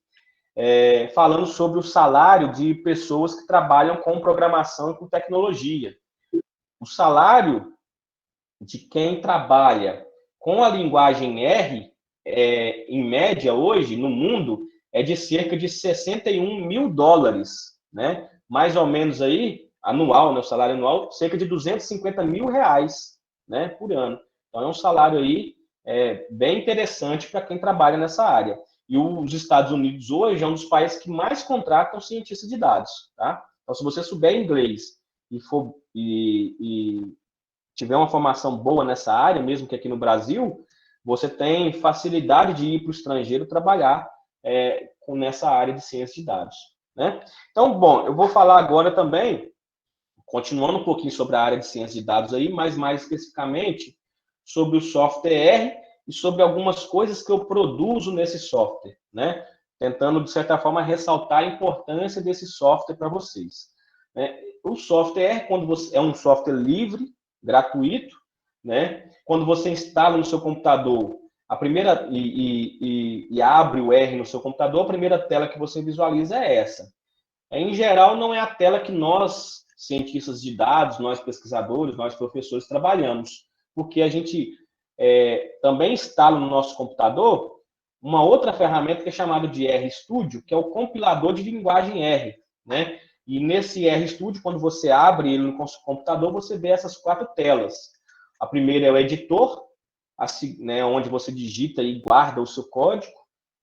falando sobre o salário de pessoas que trabalham com programação e com tecnologia. O salário de quem trabalha com a linguagem R, em média hoje, no mundo, é de cerca de US$61 mil, né? Mais ou menos aí, anual, né? O salário anual, cerca de R$250 mil, né? Por ano. Então, é um salário aí bem interessante para quem trabalha nessa área. E os Estados Unidos hoje é um dos países que mais contratam cientistas de dados, tá? Então, se você souber inglês e tiver uma formação boa nessa área, mesmo que aqui no Brasil, você tem facilidade de ir para o estrangeiro trabalhar nessa área de ciência de dados, né? Então, bom, eu vou falar agora também, continuando um pouquinho sobre a área de ciência de dados aí, mas mais especificamente sobre o software R e sobre algumas coisas que eu produzo nesse software, né? Tentando, de certa forma, ressaltar a importância desse software para vocês. Né? O software R, quando você é um software livre, gratuito, né? Quando você instala no seu computador a primeira e abre o R no seu computador, a primeira tela que você visualiza é essa. Em geral, não é a tela que nós, cientistas de dados, nós pesquisadores, nós professores trabalhamos, porque a gente também instala no nosso computador uma outra ferramenta que é chamada de RStudio, que é o compilador de linguagem R, né? E nesse RStudio, quando você abre ele no computador, você vê essas 4 telas. A primeira é o editor, né, onde você digita e guarda o seu código.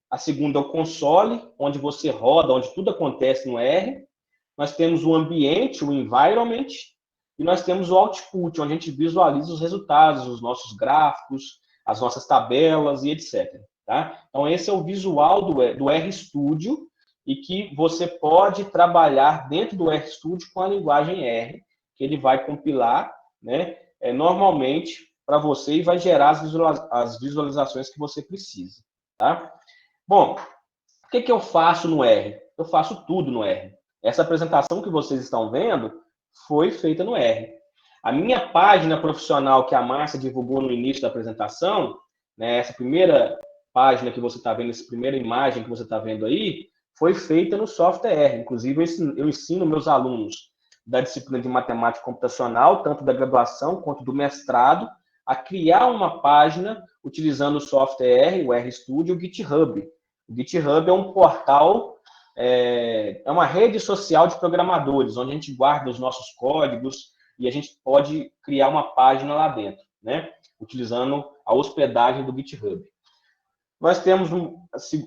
A segunda é o console, onde você roda, onde tudo acontece no R. Nós temos o ambiente, o environment, e nós temos o output, onde a gente visualiza os resultados, os nossos gráficos, as nossas tabelas e etc. Tá? Então, esse é o visual do RStudio, e que você pode trabalhar dentro do RStudio com a linguagem R, que ele vai compilar, né, normalmente para você e vai gerar as visualizações que você precisa. Tá? Bom, o que eu faço no R? Eu faço tudo no R. Essa apresentação que vocês estão vendo foi feita no R. A minha página profissional que a Márcia divulgou no início da apresentação, né, essa primeira página que você está vendo, essa primeira imagem que você está vendo aí, foi feita no software R. Inclusive, eu ensino meus alunos da disciplina de matemática computacional, tanto da graduação quanto do mestrado, a criar uma página utilizando o software R, o RStudio e o GitHub. O GitHub é um portal, é uma rede social de programadores, onde a gente guarda os nossos códigos e a gente pode criar uma página lá dentro, né? Utilizando a hospedagem do GitHub. Nós temos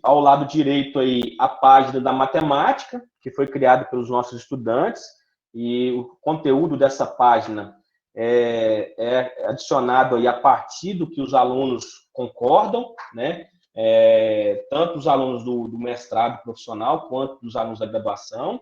ao lado direito aí a página da matemática, que foi criada pelos nossos estudantes, e o conteúdo dessa página é adicionado aí a partir do que os alunos concordam, né? Tanto os alunos do mestrado profissional quanto dos alunos da graduação.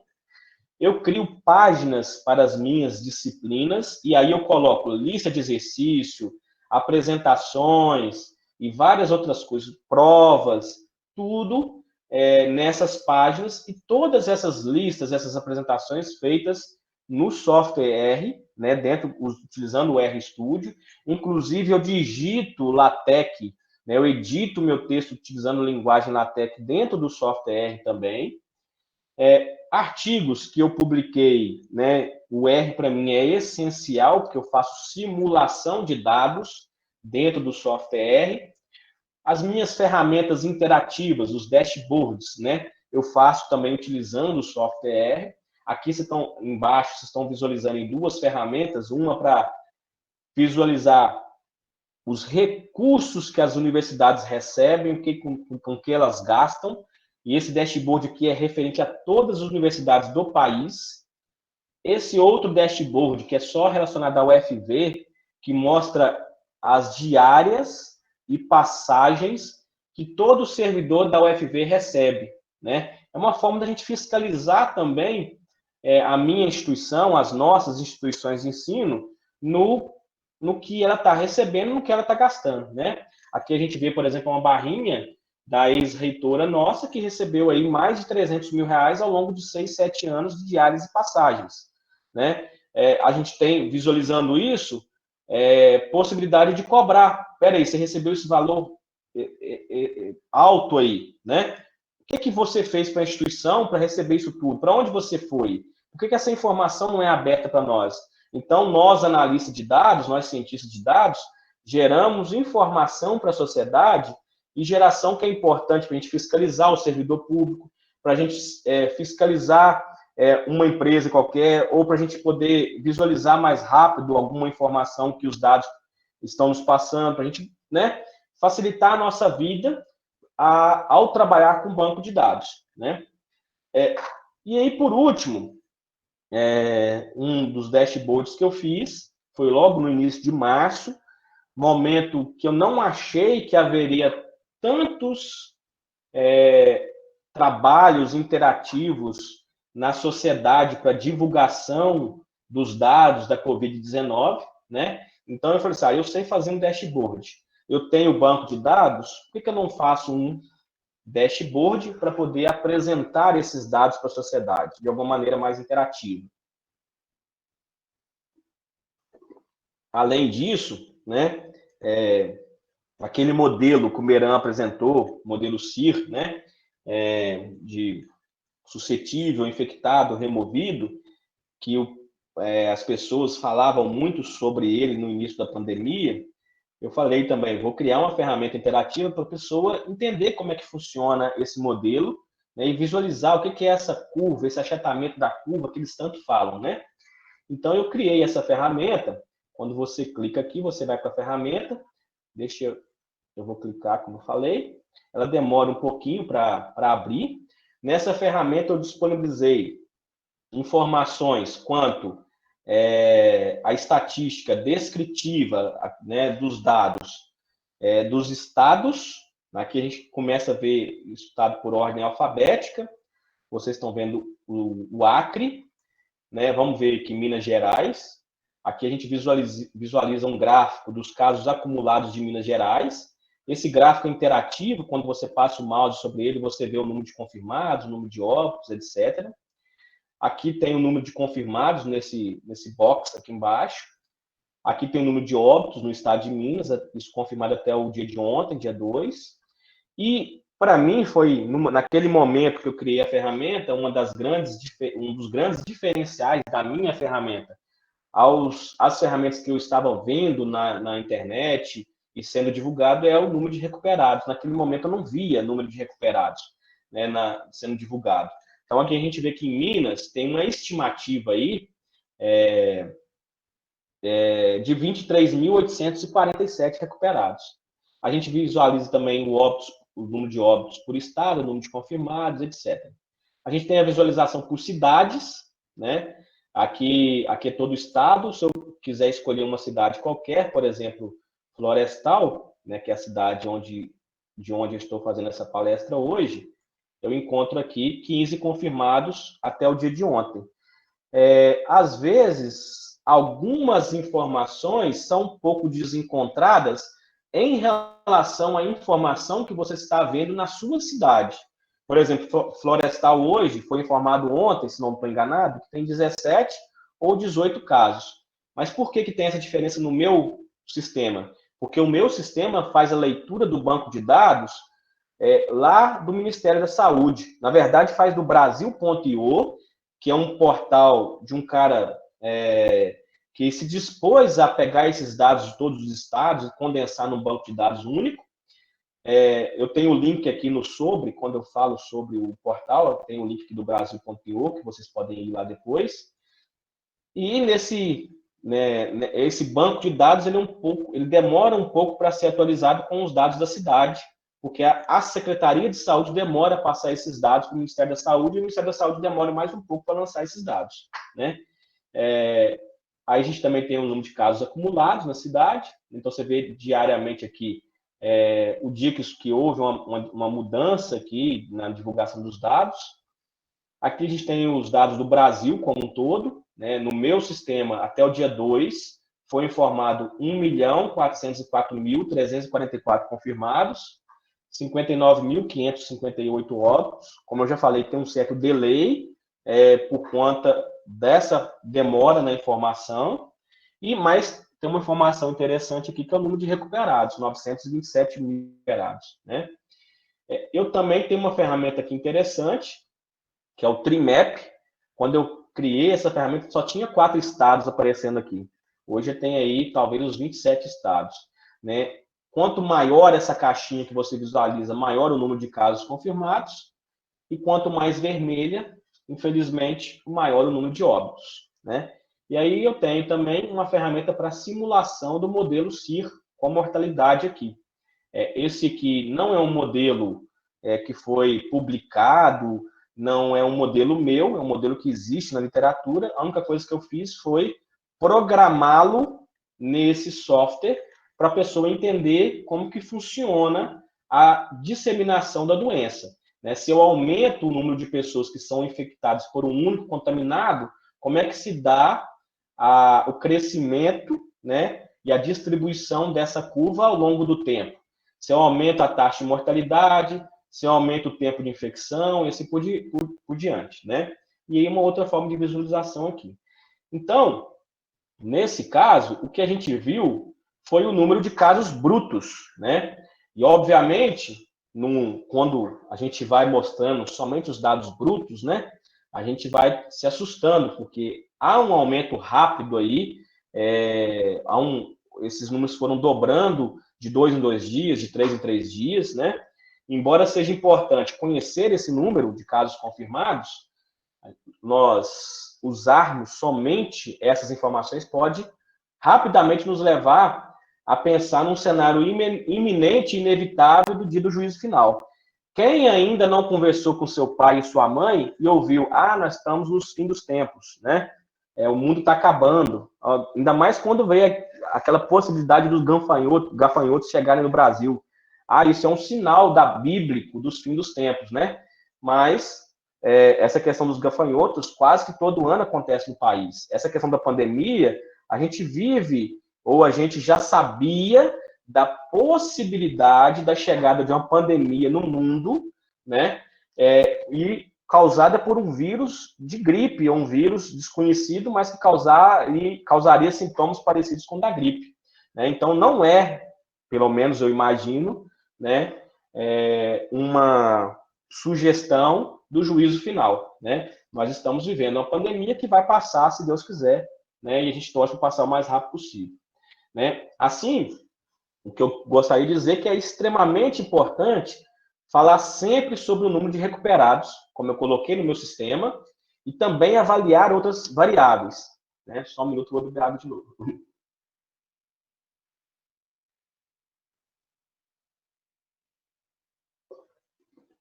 Eu crio páginas para as minhas disciplinas e aí eu coloco lista de exercício, apresentações e várias outras coisas, provas, tudo nessas páginas, e todas essas listas, essas apresentações feitas no software R, né, utilizando o RStudio. Inclusive, eu digito LaTeX, né, eu edito meu texto utilizando linguagem LaTeX dentro do software R também. Artigos que eu publiquei, né, o R para mim é essencial, porque eu faço simulação de dados dentro do software R. As minhas ferramentas interativas, os dashboards, né, eu faço também utilizando o software R. Aqui vocês estão embaixo, vocês estão visualizando em duas ferramentas, uma para visualizar os recursos que as universidades recebem, com que elas gastam, e esse dashboard aqui é referente a todas as universidades do país. Esse outro dashboard, que é só relacionado ao UFV, que mostra as diárias e passagens que todo servidor da UFV recebe, né? É uma forma da gente fiscalizar também a minha instituição, as nossas instituições de ensino, no que ela está recebendo, no que ela está gastando, né? Aqui a gente vê, por exemplo, uma barrinha da ex-reitora nossa, que recebeu aí mais de 300 mil reais ao longo de 6, 7 anos de diárias e passagens, né? A gente tem, visualizando isso, possibilidade de cobrar. Espera aí, você recebeu esse valor alto aí, né? O que você fez para a instituição para receber isso tudo? Para onde você foi? Por que essa informação não é aberta para nós? Então, nós, analistas de dados, nós, cientistas de dados, geramos informação para a sociedade, e geração que é importante para a gente fiscalizar o servidor público, para a gente fiscalizar uma empresa qualquer, ou para a gente poder visualizar mais rápido alguma informação que os dados estão nos passando, para a gente, né, facilitar a nossa vida ao trabalhar com banco de dados, né? E aí, por último, um dos dashboards que eu fiz foi logo no início de março, momento que eu não achei que haveria tantos trabalhos interativos na sociedade para divulgação dos dados da Covid-19, né? Então eu falei assim, eu sei fazer um dashboard, eu tenho banco de dados, por que eu não faço um dashboard para poder apresentar esses dados para a sociedade de alguma maneira mais interativa? Além disso, né, aquele modelo que o Meran apresentou, modelo CIR, né, de suscetível, infectado, removido, que as pessoas falavam muito sobre ele no início da pandemia, eu falei também, vou criar uma ferramenta interativa para a pessoa entender como é que funciona esse modelo, né, e visualizar o que é essa curva, esse achatamento da curva que eles tanto falam, né? Então, eu criei essa ferramenta. Quando você clica aqui, você vai para a ferramenta, eu vou clicar, como eu falei, ela demora um pouquinho para abrir. Nessa ferramenta, eu disponibilizei informações quanto a estatística descritiva, né, dos dados dos estados. Aqui a gente começa a ver estado por ordem alfabética. Vocês estão vendo o Acre, né? Vamos ver aqui Minas Gerais. Aqui a gente visualiza um gráfico dos casos acumulados de Minas Gerais. Esse gráfico é interativo, quando você passa o mouse sobre ele, você vê o número de confirmados, o número de óbitos, etc. Aqui tem o número de confirmados nesse box aqui embaixo. Aqui tem o número de óbitos no estado de Minas, isso confirmado até o dia de ontem, dia 2. E, para mim, foi, naquele momento que eu criei a ferramenta, um dos grandes diferenciais da minha ferramenta às ferramentas que eu estava vendo na internet e sendo divulgado é o número de recuperados. Naquele momento eu não via número de recuperados, né, sendo divulgado. Então aqui a gente vê que em Minas tem uma estimativa aí de 23.847 recuperados. A gente visualiza também o número de óbitos por estado, o número de confirmados, etc. A gente tem a visualização por cidades, né? Aqui é todo o estado. Se eu quiser escolher uma cidade qualquer, por exemplo, Florestal, né, que é a cidade de onde eu estou fazendo essa palestra hoje, eu encontro aqui 15 confirmados até o dia de ontem. Às vezes, algumas informações são um pouco desencontradas em relação à informação que você está vendo na sua cidade. Por exemplo, Florestal hoje foi informado ontem, se não estou enganado, que tem 17 ou 18 casos. Mas por que tem essa diferença no meu sistema? Porque o meu sistema faz a leitura do banco de dados lá do Ministério da Saúde. Na verdade, faz do Brasil.io, que é um portal de um cara que se dispôs a pegar esses dados de todos os estados e condensar num banco de dados único. Eu tenho o link aqui no sobre, quando eu falo sobre o portal, eu tenho o link aqui do Brasil.io, que vocês podem ir lá depois. E esse banco de dados ele demora um pouco para ser atualizado com os dados da cidade, porque a Secretaria de Saúde demora a passar esses dados para o Ministério da Saúde, e o Ministério da Saúde demora mais um pouco para lançar esses dados, né? Aí a gente também tem o número de casos acumulados na cidade, então você vê diariamente aqui o dia que houve uma mudança aqui na divulgação dos dados. Aqui a gente tem os dados do Brasil como um todo, né? No meu sistema, até o dia 2, foi informado 1.404.344 confirmados, 59.558 óbitos. Como eu já falei, tem um certo delay por conta dessa demora na informação, mas tem uma informação interessante aqui, que é o número de recuperados, 927 mil recuperados, né? Eu também tenho uma ferramenta aqui interessante, que é o Trimap. Quando eu criei essa ferramenta, só tinha 4 estados aparecendo aqui. Hoje tem aí, talvez, os 27 estados, né? Quanto maior essa caixinha que você visualiza, maior o número de casos confirmados, e quanto mais vermelha, infelizmente, maior o número de óbitos, né? E aí eu tenho também uma ferramenta para simulação do modelo CIR com mortalidade aqui. Esse aqui não é um modelo que foi publicado, não é um modelo meu, é um modelo que existe na literatura. A única coisa que eu fiz foi programá-lo nesse software para a pessoa entender como que funciona a disseminação da doença, né? Se eu aumento o número de pessoas que são infectadas por um único contaminado, como é que se dá o crescimento, né, e a distribuição dessa curva ao longo do tempo? Se eu aumento a taxa de mortalidade, se eu aumento o tempo de infecção, e assim por diante, né? E aí uma outra forma de visualização aqui. Então, nesse caso, o que a gente viu foi o número de casos brutos, né? E, obviamente, quando a gente vai mostrando somente os dados brutos, né? A gente vai se assustando, porque há um aumento rápido aí, esses números foram dobrando de 2 em 2 dias, de 3 em 3 dias, né? Embora seja importante conhecer esse número de casos confirmados, nós usarmos somente essas informações pode rapidamente nos levar a pensar num cenário iminente e inevitável do dia do juízo final. Quem ainda não conversou com seu pai e sua mãe e ouviu, nós estamos nos fim dos tempos, né? O mundo está acabando. Ainda mais quando veio aquela possibilidade dos gafanhotos chegarem no Brasil. Isso é um sinal bíblico dos fins dos tempos, né? Mas essa questão dos gafanhotos quase que todo ano acontece no país. Essa questão da pandemia, a gente vive, ou a gente já sabia da possibilidade da chegada de uma pandemia no mundo, né? E causada por um vírus de gripe, ou um vírus desconhecido, mas que causaria sintomas parecidos com o da gripe, né? Então, não pelo menos eu imagino, né, uma sugestão do juízo final, né? Nós estamos vivendo uma pandemia que vai passar, se Deus quiser, né? E a gente torce para passar o mais rápido possível, né? Assim, o que eu gostaria de dizer é que é extremamente importante falar sempre sobre o número de recuperados, como eu coloquei no meu sistema, e também avaliar outras variáveis, né? Só um minuto, vou beber água de novo.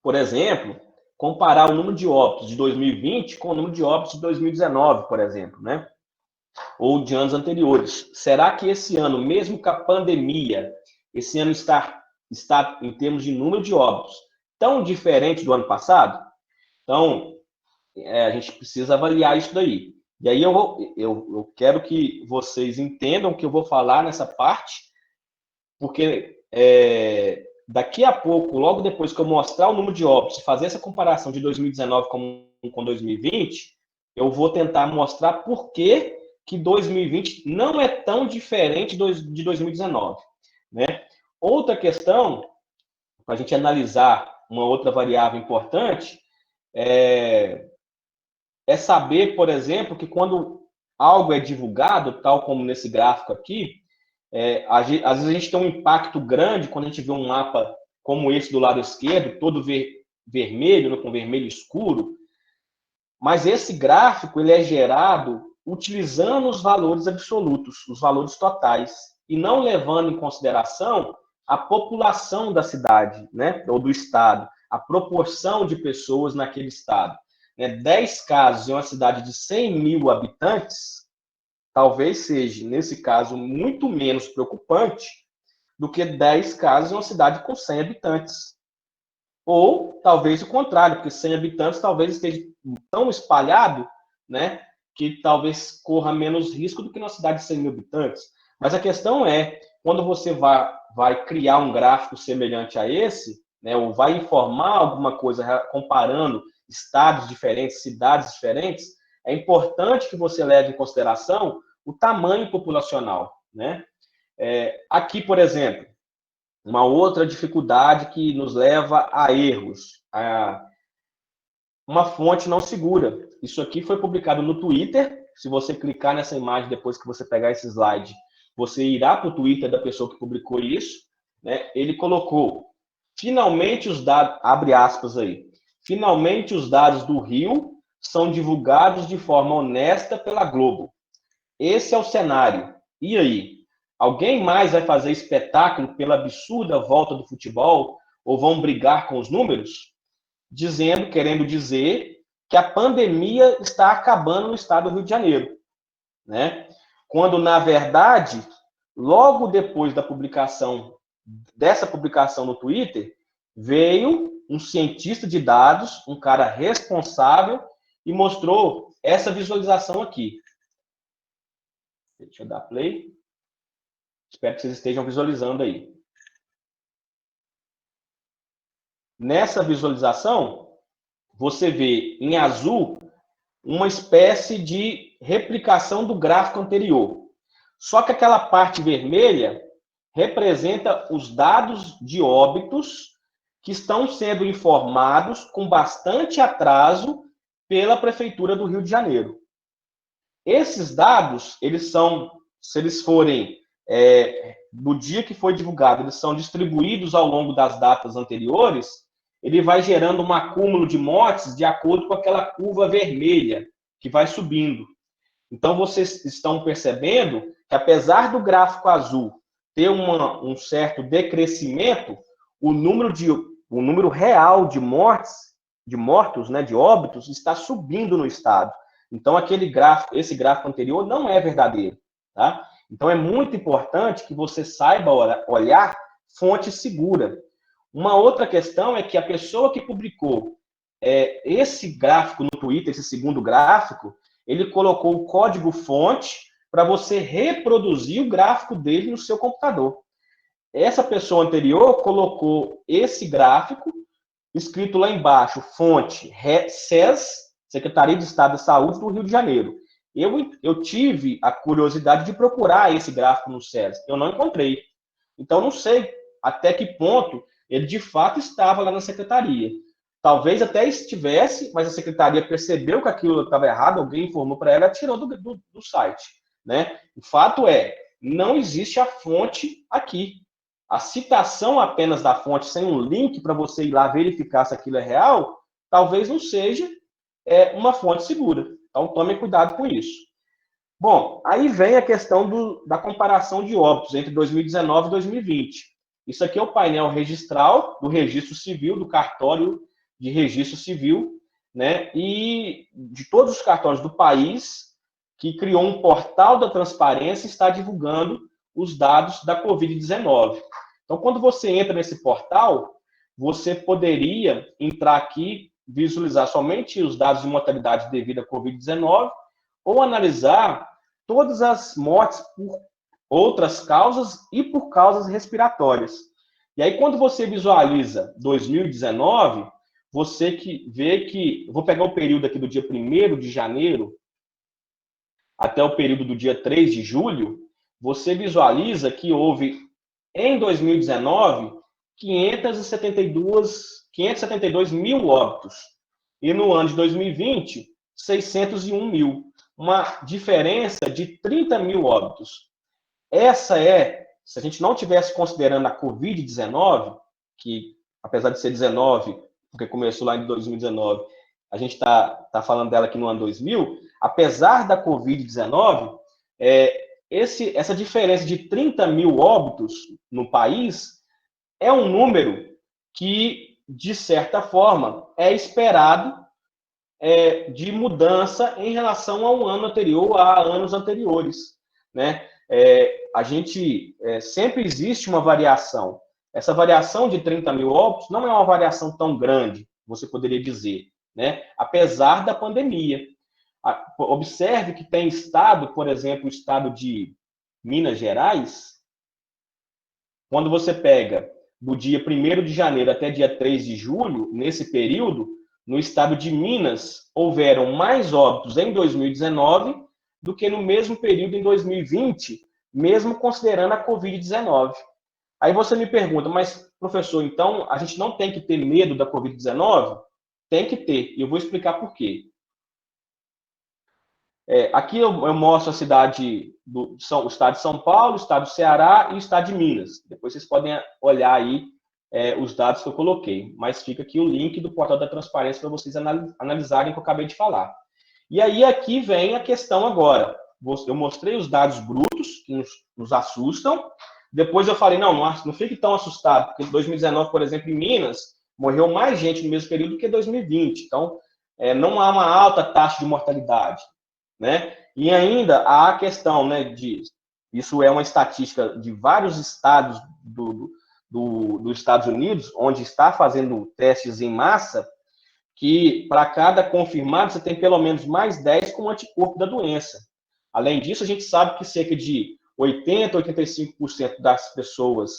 Por exemplo, comparar o número de óbitos de 2020 com o número de óbitos de 2019, por exemplo, né? Ou de anos anteriores. Será que esse ano, mesmo com a pandemia, esse ano está em termos de número de óbitos, tão diferente do ano passado? Então, a gente precisa avaliar isso daí. E aí eu quero que vocês entendam o que eu vou falar nessa parte, porque daqui a pouco, logo depois que eu mostrar o número de óbitos, fazer essa comparação de 2019 com 2020, eu vou tentar mostrar por que 2020 não é tão diferente de 2019. Né? Outra questão, para a gente analisar uma outra variável importante, é saber, por exemplo, que quando algo é divulgado, tal como nesse gráfico aqui, às vezes a gente tem um impacto grande quando a gente vê um mapa como esse do lado esquerdo, todo vermelho, né, com vermelho escuro, mas esse gráfico ele é gerado utilizando os valores absolutos, os valores totais, e não levando em consideração a população da cidade, né, ou do estado, a proporção de pessoas naquele estado. 10 casos em uma cidade de 100 mil habitantes, talvez seja, nesse caso, muito menos preocupante do que 10 casos em uma cidade com 100 habitantes. Ou talvez o contrário, porque 100 habitantes talvez esteja tão espalhado, né, que talvez corra menos risco do que numa cidade de 100 mil habitantes. Mas a questão é, quando você vai criar um gráfico semelhante a esse, né, ou vai informar alguma coisa comparando estados diferentes, cidades diferentes, é importante que você leve em consideração o tamanho populacional. Né? Aqui, por exemplo, uma outra dificuldade que nos leva a erros. Uma fonte não segura. Isso aqui foi publicado no Twitter. Se você clicar nessa imagem depois que você pegar esse slide, você irá para o Twitter da pessoa que publicou isso. Né? Ele colocou, finalmente os dados, abre aspas aí, finalmente os dados do Rio são divulgados de forma honesta pela Globo. Esse é o cenário. E aí? Alguém mais vai fazer espetáculo pela absurda volta do futebol ou vão brigar com os números? Querendo dizer que a pandemia está acabando no estado do Rio de Janeiro. Né? Quando, na verdade, logo depois dessa publicação no Twitter, veio um cientista de dados, um cara responsável, e mostrou essa visualização aqui. Deixa eu dar play. Espero que vocês estejam visualizando aí. Nessa visualização, você vê em azul uma espécie de replicação do gráfico anterior. Só que aquela parte vermelha representa os dados de óbitos que estão sendo informados com bastante atraso pela Prefeitura do Rio de Janeiro. Esses dados, se eles forem do dia que foi divulgado, eles são distribuídos ao longo das datas anteriores, ele vai gerando um acúmulo de mortes de acordo com aquela curva vermelha que vai subindo. Então, vocês estão percebendo que, apesar do gráfico azul ter um certo decrescimento, o número real de mortos, né, de óbitos, está subindo no estado. Então, esse gráfico anterior não é verdadeiro. Tá? Então, é muito importante que você saiba olhar fonte segura. Uma outra questão é que a pessoa que publicou esse gráfico no Twitter, esse segundo gráfico, ele colocou o código-fonte para você reproduzir o gráfico dele no seu computador. Essa pessoa anterior colocou esse gráfico, escrito lá embaixo, fonte SES, Secretaria de Estado da Saúde do Rio de Janeiro. Eu tive a curiosidade de procurar esse gráfico no SES. Eu não encontrei. Então, não sei até que ponto ele, de fato, estava lá na secretaria. Talvez até estivesse, mas a secretaria percebeu que aquilo estava errado, alguém informou para ela e tirou do site. Né? O fato é, não existe a fonte aqui. A citação apenas da fonte, sem um link para você ir lá verificar se aquilo é real, talvez não seja uma fonte segura. Então, tome cuidado com isso. Bom, aí vem a questão da comparação de óbitos entre 2019 e 2020. Isso aqui é o painel registral do Registro Civil do Cartório de registro civil, né, e de todos os cartórios do país, que criou um portal da transparência e está divulgando os dados da Covid-19. Então, quando você entra nesse portal, você poderia entrar aqui, visualizar somente os dados de mortalidade devido à Covid-19, ou analisar todas as mortes por outras causas e por causas respiratórias. E aí, quando você visualiza 2019, você que vê que... Vou pegar o período aqui do dia 1º de janeiro até o período do dia 3 de julho, você visualiza que houve, em 2019, 572 mil óbitos. E no ano de 2020, 601 mil. Uma diferença de 30 mil óbitos. Essa é, se a gente não tivesse considerando a Covid-19, que apesar de ser 19, porque começou lá em 2019, a gente está falando dela aqui no ano 2000, apesar da Covid-19, essa diferença de 30 mil óbitos no país é um número que, de certa forma, é esperado de mudança em relação ao ano anterior, a anos anteriores, né? A gente sempre existe uma variação. Essa variação de 30 mil óbitos não é uma variação tão grande, você poderia dizer, né? Apesar da pandemia. Observe que tem estado, por exemplo, o estado de Minas Gerais, quando você pega do dia 1º de janeiro até dia 3 de julho, nesse período, no estado de Minas, houveram mais óbitos em 2019 do que no mesmo período em 2020, mesmo considerando a Covid-19. Aí você me pergunta, mas, professor, então a gente não tem que ter medo da Covid-19? Tem que ter, e eu vou explicar por quê. Aqui eu mostro a cidade o estado de São Paulo, o estado do Ceará e o estado de Minas. Depois vocês podem olhar aí os dados que eu coloquei. Mas fica aqui o link do portal da transparência para vocês analisarem o que eu acabei de falar. E aí aqui vem a questão agora. Eu mostrei os dados brutos, que nos assustam. Depois eu falei, não fique tão assustado, porque em 2019, por exemplo, em Minas, morreu mais gente no mesmo período que 2020. Então, não há uma alta taxa de mortalidade, né? E ainda há a questão, né, isso é uma estatística de vários estados dos Estados Unidos, onde está fazendo testes em massa, que para cada confirmado você tem pelo menos mais 10 com anticorpo da doença. Além disso, a gente sabe que cerca de 80, 85% das pessoas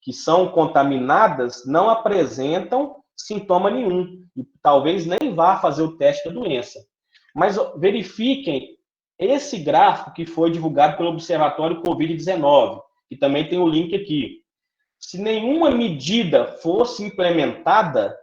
que são contaminadas não apresentam sintoma nenhum, e talvez nem vá fazer o teste da doença. Mas verifiquem esse gráfico que foi divulgado pelo Observatório Covid-19, que também tem o link aqui. Se nenhuma medida fosse implementada,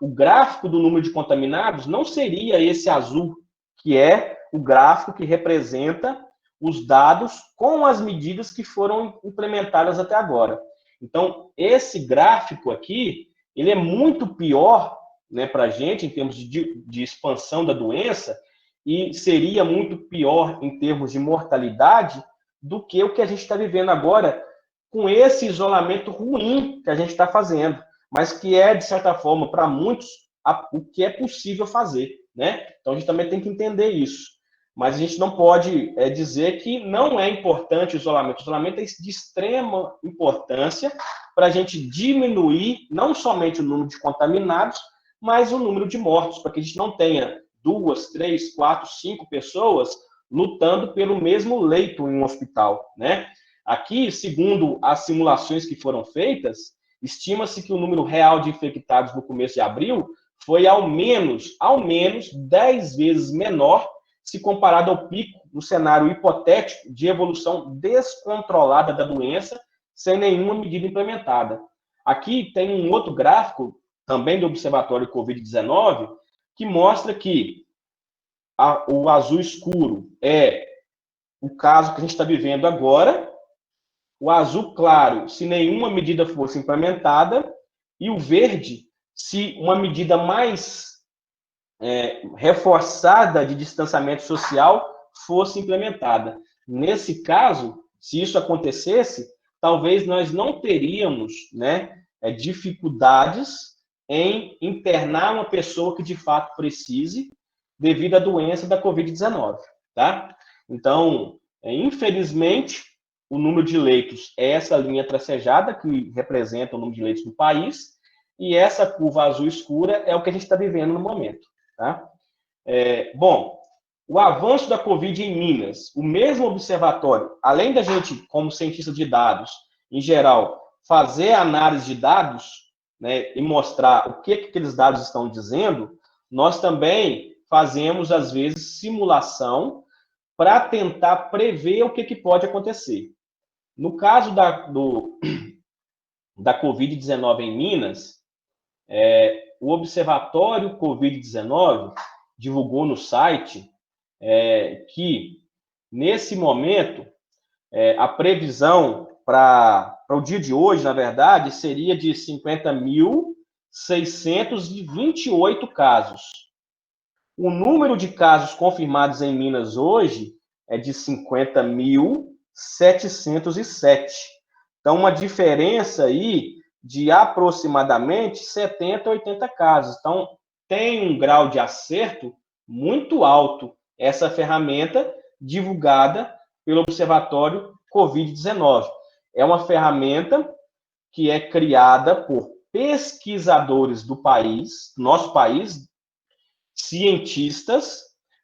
o gráfico do número de contaminados não seria esse azul, que é o gráfico que representa os dados com as medidas que foram implementadas até agora. Então, esse gráfico aqui, ele é muito pior, né, para a gente, em termos de expansão da doença, e seria muito pior em termos de mortalidade do que o que a gente está vivendo agora com esse isolamento ruim que a gente está fazendo, mas que é, de certa forma, para muitos, o que é possível fazer, né? Então, a gente também tem que entender isso. Mas a gente não pode dizer que não é importante o isolamento. O isolamento é de extrema importância para a gente diminuir não somente o número de contaminados, mas o número de mortos, para que a gente não tenha 2, 3, 4, 5 pessoas lutando pelo mesmo leito em um hospital, né? Aqui, segundo as simulações que foram feitas, estima-se que o número real de infectados no começo de abril foi ao menos 10 vezes menor se comparado ao pico no cenário hipotético de evolução descontrolada da doença sem nenhuma medida implementada. Aqui tem um outro gráfico, também do Observatório Covid-19, que mostra que o azul escuro é o caso que a gente está vivendo agora, o azul claro, se nenhuma medida fosse implementada, e o verde, se uma medida mais reforçada de distanciamento social fosse implementada. Nesse caso, se isso acontecesse, talvez nós não teríamos, né, dificuldades em internar uma pessoa que de fato precise devido à doença da Covid-19, tá? Então, infelizmente, o número de leitos é essa linha tracejada que representa o número de leitos do país, e essa curva azul escura é o que a gente está vivendo no momento, tá? Bom, o avanço da Covid em Minas, o mesmo observatório, além da gente, como cientista de dados, em geral, fazer análise de dados, né, e mostrar o que aqueles dados estão dizendo, nós também fazemos, às vezes, simulação para tentar prever o que pode acontecer. No caso da Covid-19 em Minas, o Observatório Covid-19 divulgou no site que, nesse momento, a previsão para o dia de hoje, na verdade, seria de 50.628 casos. O número de casos confirmados em Minas hoje é de 50.707. Então, uma diferença aí de aproximadamente 70 a 80 casos. Então, tem um grau de acerto muito alto essa ferramenta divulgada pelo Observatório Covid-19. É uma ferramenta que é criada por pesquisadores do país, nosso país, cientistas,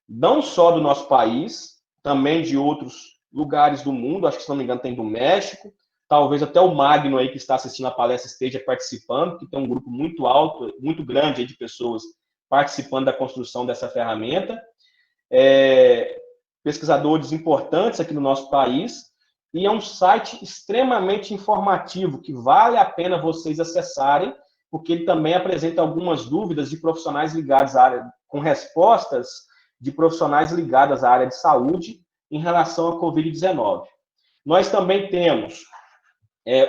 não só do nosso país, também de outros lugares do mundo, acho que, se não me engano, tem do México, talvez até o Magno aí que está assistindo a palestra esteja participando, que tem um grupo muito alto, muito grande aí de pessoas participando da construção dessa ferramenta. Pesquisadores importantes aqui no nosso país, e é um site extremamente informativo, que vale a pena vocês acessarem, porque ele também apresenta algumas dúvidas de profissionais ligados à área, com respostas de profissionais ligados à área de saúde em relação à Covid-19. Nós também temos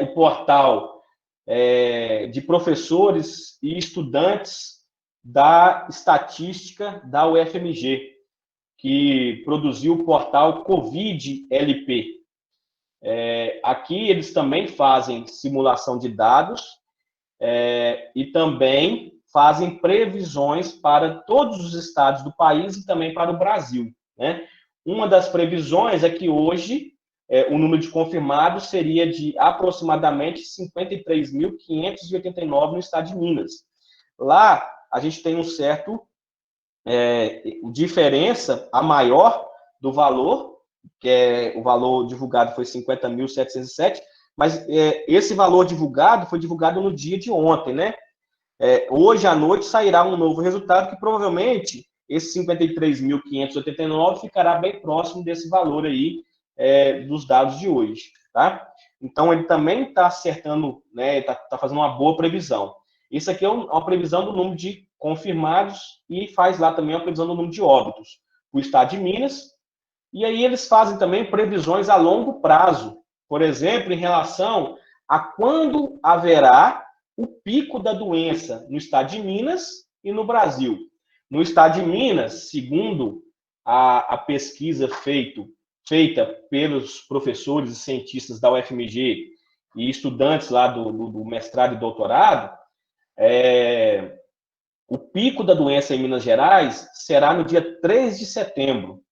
o portal de professores e estudantes da estatística da UFMG, que produziu o portal Covid-LP. Aqui eles também fazem simulação de dados e também fazem previsões para todos os estados do país e também para o Brasil, né? Uma das previsões é que hoje o número de confirmados seria de aproximadamente 53.589 no estado de Minas. Lá, a gente tem um certo diferença, a maior do valor, que o valor divulgado foi 50.707, mas esse valor divulgado foi divulgado no dia de ontem, né? Hoje à noite sairá um novo resultado que provavelmente esse 53.589 ficará bem próximo desse valor aí dos dados de hoje, tá? Então, ele também está acertando, né? Está fazendo uma boa previsão. Isso aqui é uma previsão do número de confirmados e faz lá também a previsão do número de óbitos. O estado de Minas. E aí eles fazem também previsões a longo prazo. Por exemplo, em relação a quando haverá o pico da doença no estado de Minas e no Brasil. No estado de Minas, segundo a pesquisa feita pelos professores e cientistas da UFMG e estudantes lá do mestrado e doutorado, o pico da doença em Minas Gerais será no dia 3 de setembro.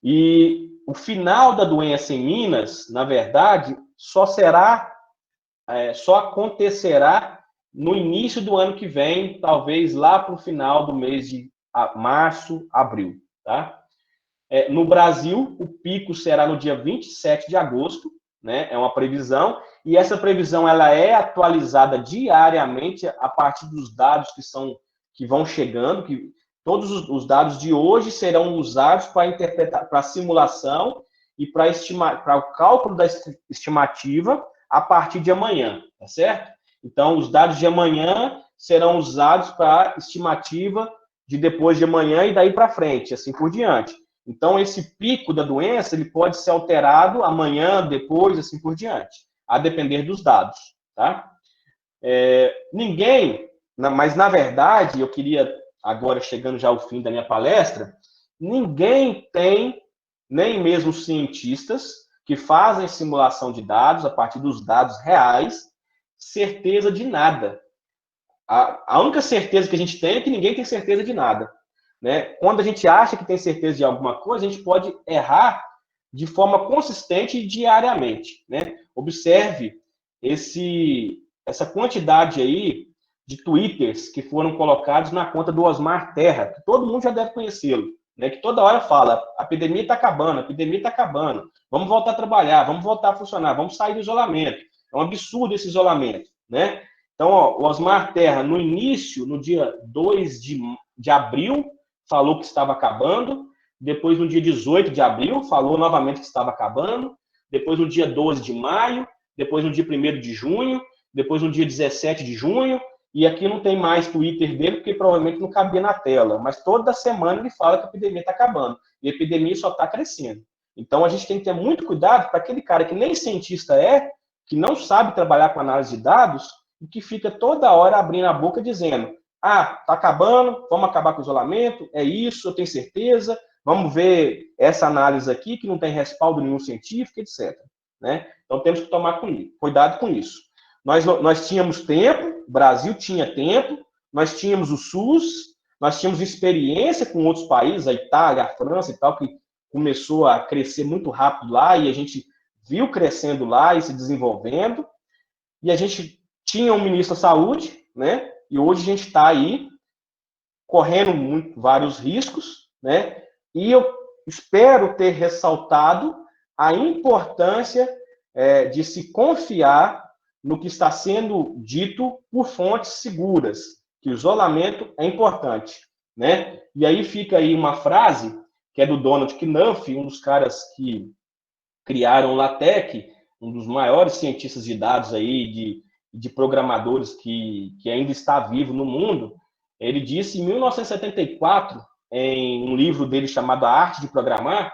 E o final da doença em Minas, na verdade, só acontecerá no início do ano que vem, talvez lá para o final do mês de março, abril, tá? No Brasil, o pico será no dia 27 de agosto, né? É uma previsão, e essa previsão ela é atualizada diariamente a partir dos dados que vão chegando, que todos os dados de hoje serão usados para interpretar, para simulação e para o cálculo da estimativa a partir de amanhã, tá certo? Então, os dados de amanhã serão usados para estimativa de depois de amanhã e daí para frente, assim por diante. Então, esse pico da doença ele pode ser alterado amanhã, depois, assim por diante, a depender dos dados, tá? Mas na verdade, eu queria, agora chegando já ao fim da minha palestra, ninguém tem, nem mesmo cientistas que fazem simulação de dados a partir dos dados reais, certeza de nada. A única certeza que a gente tem é que ninguém tem certeza de nada, né? Quando a gente acha que tem certeza de alguma coisa, a gente pode errar de forma consistente e diariamente, né? Observe essa quantidade aí de twitters que foram colocados na conta do Osmar Terra, que todo mundo já deve conhecê-lo, né? Que toda hora fala, a epidemia está acabando, a epidemia está acabando, vamos voltar a trabalhar, vamos voltar a funcionar, vamos sair do isolamento. É um absurdo esse isolamento, né? Então, ó, o Osmar Terra, no início, no dia 2 de abril, falou que estava acabando, depois no dia 18 de abril, falou novamente que estava acabando, depois no dia 12 de maio, depois no dia 1º de junho, depois no dia 17 de junho, e aqui não tem mais Twitter dele, porque provavelmente não cabia na tela, mas toda semana ele fala que a epidemia está acabando, e a epidemia só está crescendo. Então a gente tem que ter muito cuidado para aquele cara que nem cientista é, que não sabe trabalhar com análise de dados, e que fica toda hora abrindo a boca dizendo, tá acabando, vamos acabar com o isolamento, é isso, eu tenho certeza, vamos ver essa análise aqui, que não tem respaldo nenhum científico, etc. Né? Então temos que tomar cuidado com isso. Nós tínhamos tempo, o Brasil tinha tempo, nós tínhamos o SUS, nós tínhamos experiência com outros países, a Itália, a França e tal, que começou a crescer muito rápido lá, e a gente viu crescendo lá e se desenvolvendo, e a gente tinha um ministro da Saúde, né? E hoje a gente está aí correndo vários riscos, né? E eu espero ter ressaltado a importância de se confiar no que está sendo dito por fontes seguras, que o isolamento é importante, né? E aí fica aí uma frase que é do Donald Knuth, um dos caras que criaram o LaTeX, um dos maiores cientistas de dados aí, de programadores que ainda está vivo no mundo. Ele disse em 1974, em um livro dele chamado A Arte de Programar,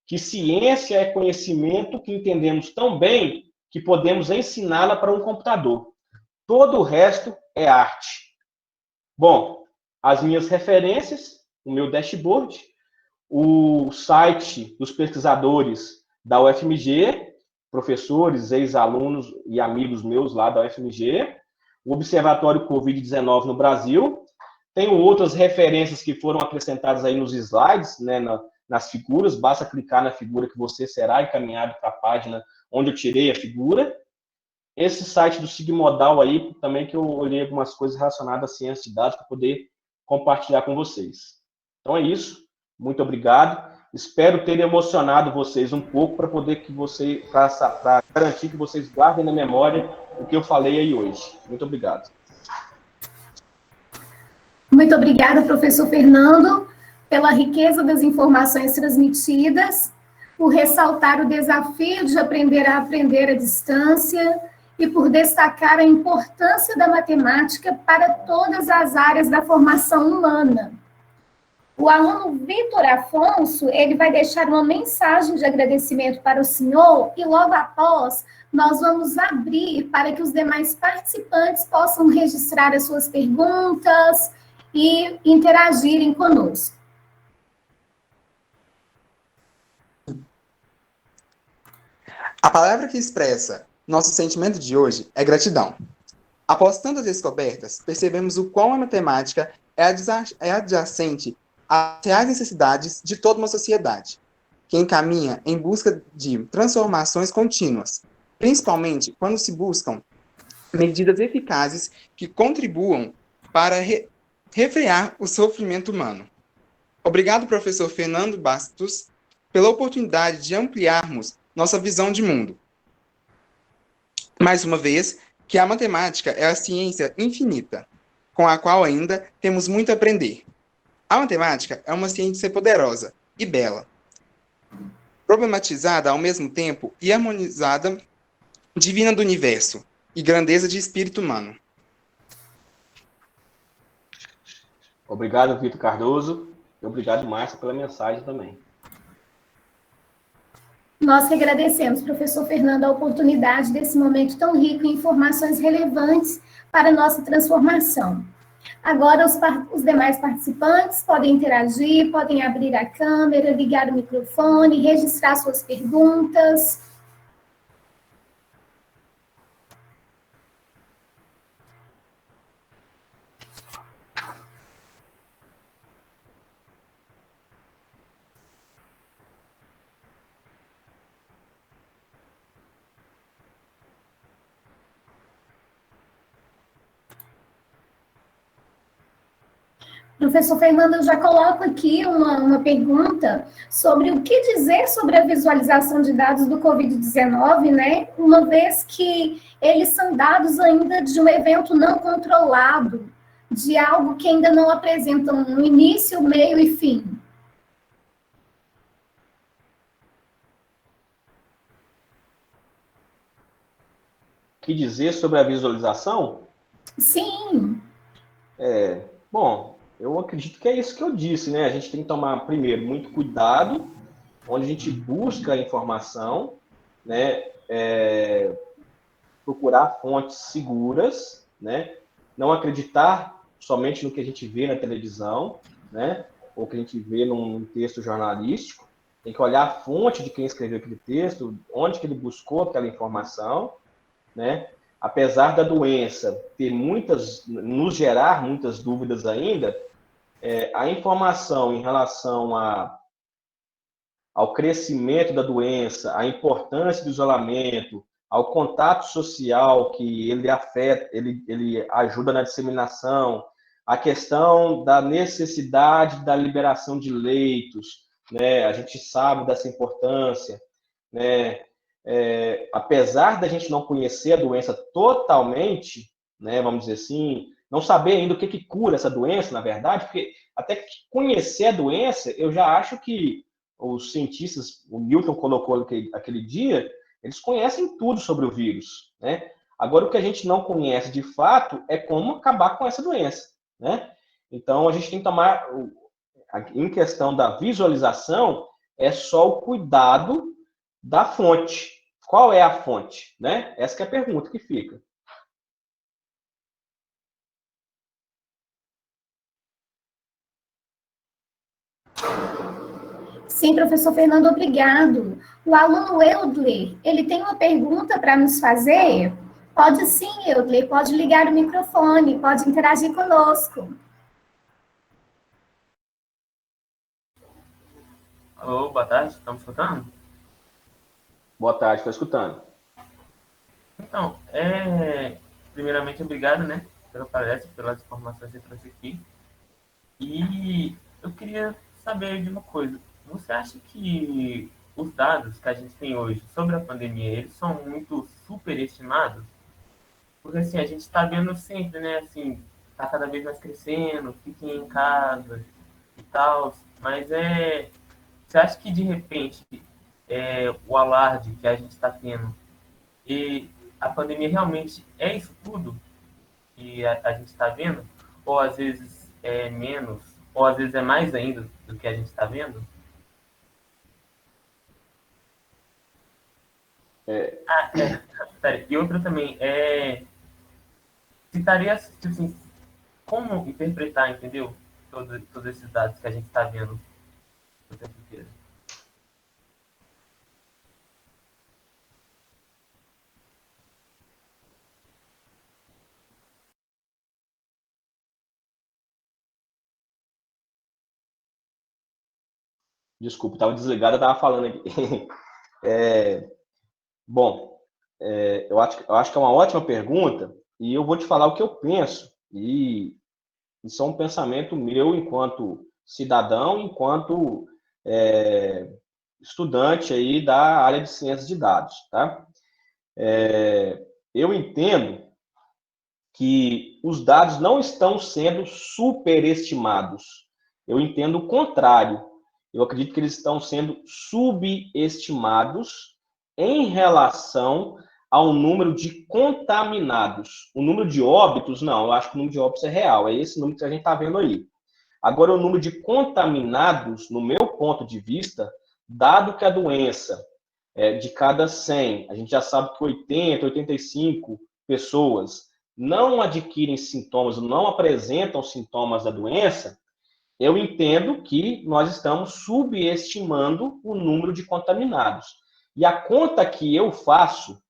que ciência é conhecimento que entendemos tão bem que podemos ensiná-la para um computador. Todo o resto é arte. Bom, as minhas referências, o meu dashboard, o site dos pesquisadores da UFMG, professores, ex-alunos e amigos meus lá da UFMG, o Observatório Covid-19 no Brasil. Tenho outras referências que foram acrescentadas aí nos slides, né, nas figuras. Basta clicar na figura que você será encaminhado para a página onde eu tirei a figura. Esse site do Sigmodal aí, também que eu olhei algumas coisas relacionadas à ciência de dados para poder compartilhar com vocês. Então é isso. Muito obrigado. Espero ter emocionado vocês um pouco para poder para garantir que vocês guardem na memória o que eu falei aí hoje. Muito obrigado. Muito obrigada, professor Fernando, pela riqueza das informações transmitidas, por ressaltar o desafio de aprender a aprender à distância e por destacar a importância da matemática para todas as áreas da formação humana. O aluno Vitor Afonso, ele vai deixar uma mensagem de agradecimento para o senhor e logo após nós vamos abrir para que os demais participantes possam registrar as suas perguntas e interagirem conosco. A palavra que expressa nosso sentimento de hoje é gratidão. Após tantas descobertas, percebemos o quão a matemática é adjacente às reais necessidades de toda uma sociedade, que encaminha em busca de transformações contínuas, principalmente quando se buscam medidas eficazes que contribuam para refrear o sofrimento humano. Obrigado, professor Fernando Bastos, pela oportunidade de ampliarmos nossa visão de mundo. Mais uma vez, que a matemática é a ciência infinita, com a qual ainda temos muito a aprender. A matemática é uma ciência poderosa e bela, problematizada ao mesmo tempo e harmonizada, divina do universo e grandeza de espírito humano. Obrigado, Vitor Cardoso, e obrigado, Márcia, pela mensagem também. Nós que agradecemos, professor Fernando, a oportunidade desse momento tão rico em informações relevantes para a nossa transformação. Agora, os demais participantes podem interagir, podem abrir a câmera, ligar o microfone, registrar suas perguntas. Professor Fernando, eu já coloco aqui uma pergunta sobre o que dizer sobre a visualização de dados do Covid-19, né? Uma vez que eles são dados ainda de um evento não controlado, de algo que ainda não apresenta um início, meio e fim. O que dizer sobre a visualização? Sim. Bom, eu acredito que é isso que eu disse, né? A gente tem que tomar, primeiro, muito cuidado onde a gente busca a informação, né? Procurar fontes seguras, né? Não acreditar somente no que a gente vê na televisão, né? Ou que a gente vê num texto jornalístico. Tem que olhar a fonte de quem escreveu aquele texto, onde que ele buscou aquela informação, né? Apesar da doença ter nos gerar muitas dúvidas ainda, a informação em relação ao crescimento da doença, à importância do isolamento, ao contato social que ele afeta, ele ajuda na disseminação, a questão da necessidade da liberação de leitos, né? A gente sabe dessa importância, né? Apesar da gente não conhecer a doença totalmente, né? Vamos dizer assim, não saber ainda o que cura essa doença, na verdade, porque até que conhecer a doença, eu já acho que os cientistas, o Newton colocou aquele dia, eles conhecem tudo sobre o vírus, né? Agora, o que a gente não conhece de fato é como acabar com essa doença, né? Então, a gente tem que tomar, em questão da visualização, é só o cuidado da fonte. Qual é a fonte, né? Essa que é a pergunta que fica. Sim, professor Fernando, obrigado. O aluno Eudler, ele tem uma pergunta para nos fazer? Pode sim, Eudler, pode ligar o microfone, pode interagir conosco. Alô, boa tarde, estamos escutando? Boa tarde, estou escutando. Então, primeiramente, obrigado, né, pela palestra, pelas informações que você trouxe aqui. E eu queria saber de uma coisa. Você acha que os dados que a gente tem hoje sobre a pandemia, eles são muito superestimados? Porque, assim, a gente está vendo sempre, né, assim, está cada vez mais crescendo, fiquem em casa e tal, mas você acha que, de repente, o alarde que a gente está tendo e a pandemia realmente é isso tudo que a gente está vendo? Ou às vezes é menos, ou às vezes é mais ainda do que a gente está vendo? Sério. E outra também, citaria, tipo assim, como interpretar, entendeu? Todos esses dados que a gente está vendo o tempo inteiro. Desculpa, estava desligado, eu estava falando aqui. Bom, eu acho que é uma ótima pergunta e eu vou te falar o que eu penso. E isso é um pensamento meu enquanto cidadão, enquanto estudante aí da área de ciências de dados, tá? Eu entendo que os dados não estão sendo superestimados. Eu entendo o contrário. Eu acredito que eles estão sendo subestimados em relação ao número de contaminados. O número de óbitos, não, eu acho que o número de óbitos é real, é esse número que a gente está vendo aí. Agora, o número de contaminados, no meu ponto de vista, dado que a doença de cada 100, a gente já sabe que 80, 85 pessoas não adquirem sintomas, não apresentam sintomas da doença, eu entendo que nós estamos subestimando o número de contaminados. E a conta que eu faço,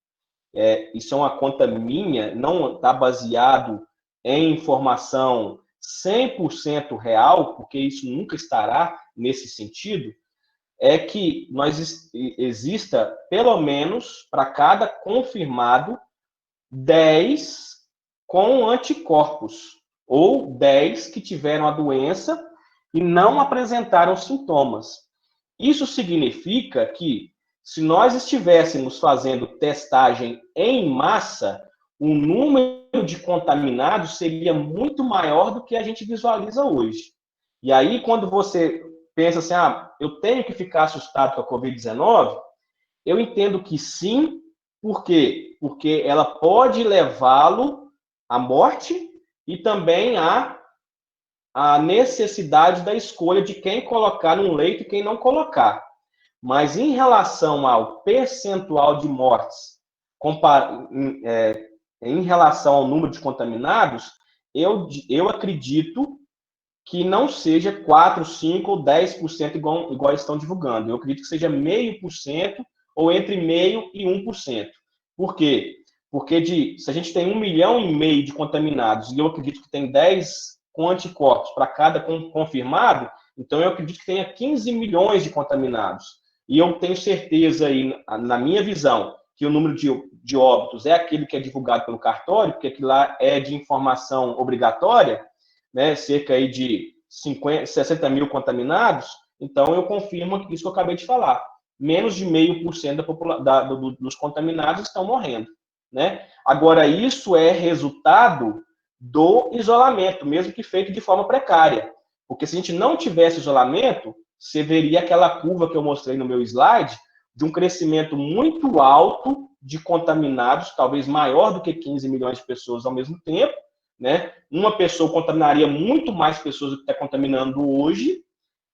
isso é uma conta minha, não está baseado em informação 100% real, porque isso nunca estará nesse sentido, é que exista, pelo menos, para cada confirmado, 10 com anticorpos. ou 10 que tiveram a doença e não apresentaram sintomas. Isso significa que, se nós estivéssemos fazendo testagem em massa, o número de contaminados seria muito maior do que a gente visualiza hoje. E aí, quando você pensa assim, eu tenho que ficar assustado com a Covid-19, eu entendo que sim. Por quê? Porque ela pode levá-lo à morte e também à necessidade da escolha de quem colocar num leito e quem não colocar. Mas em relação ao percentual de mortes, em relação ao número de contaminados, eu acredito que não seja 4, 5 ou 10% igual estão divulgando. Eu acredito que seja 0,5% ou entre 0,5% e 1%. Por quê? Porque se a gente tem 1,5 milhão de contaminados e eu acredito que tem 10 com anticorpos para cada confirmado, então eu acredito que tenha 15 milhões de contaminados. E eu tenho certeza aí, na minha visão, que o número de óbitos é aquele que é divulgado pelo cartório, porque aquilo lá é de informação obrigatória, né, cerca aí de 60 mil contaminados, então eu confirmo isso que eu acabei de falar. Menos de 0,5% dos contaminados estão morrendo. Né? Agora, isso é resultado do isolamento, mesmo que feito de forma precária. Porque se a gente não tivesse isolamento, você veria aquela curva que eu mostrei no meu slide, de um crescimento muito alto de contaminados, talvez maior do que 15 milhões de pessoas ao mesmo tempo, né? Uma pessoa contaminaria muito mais pessoas do que está contaminando hoje,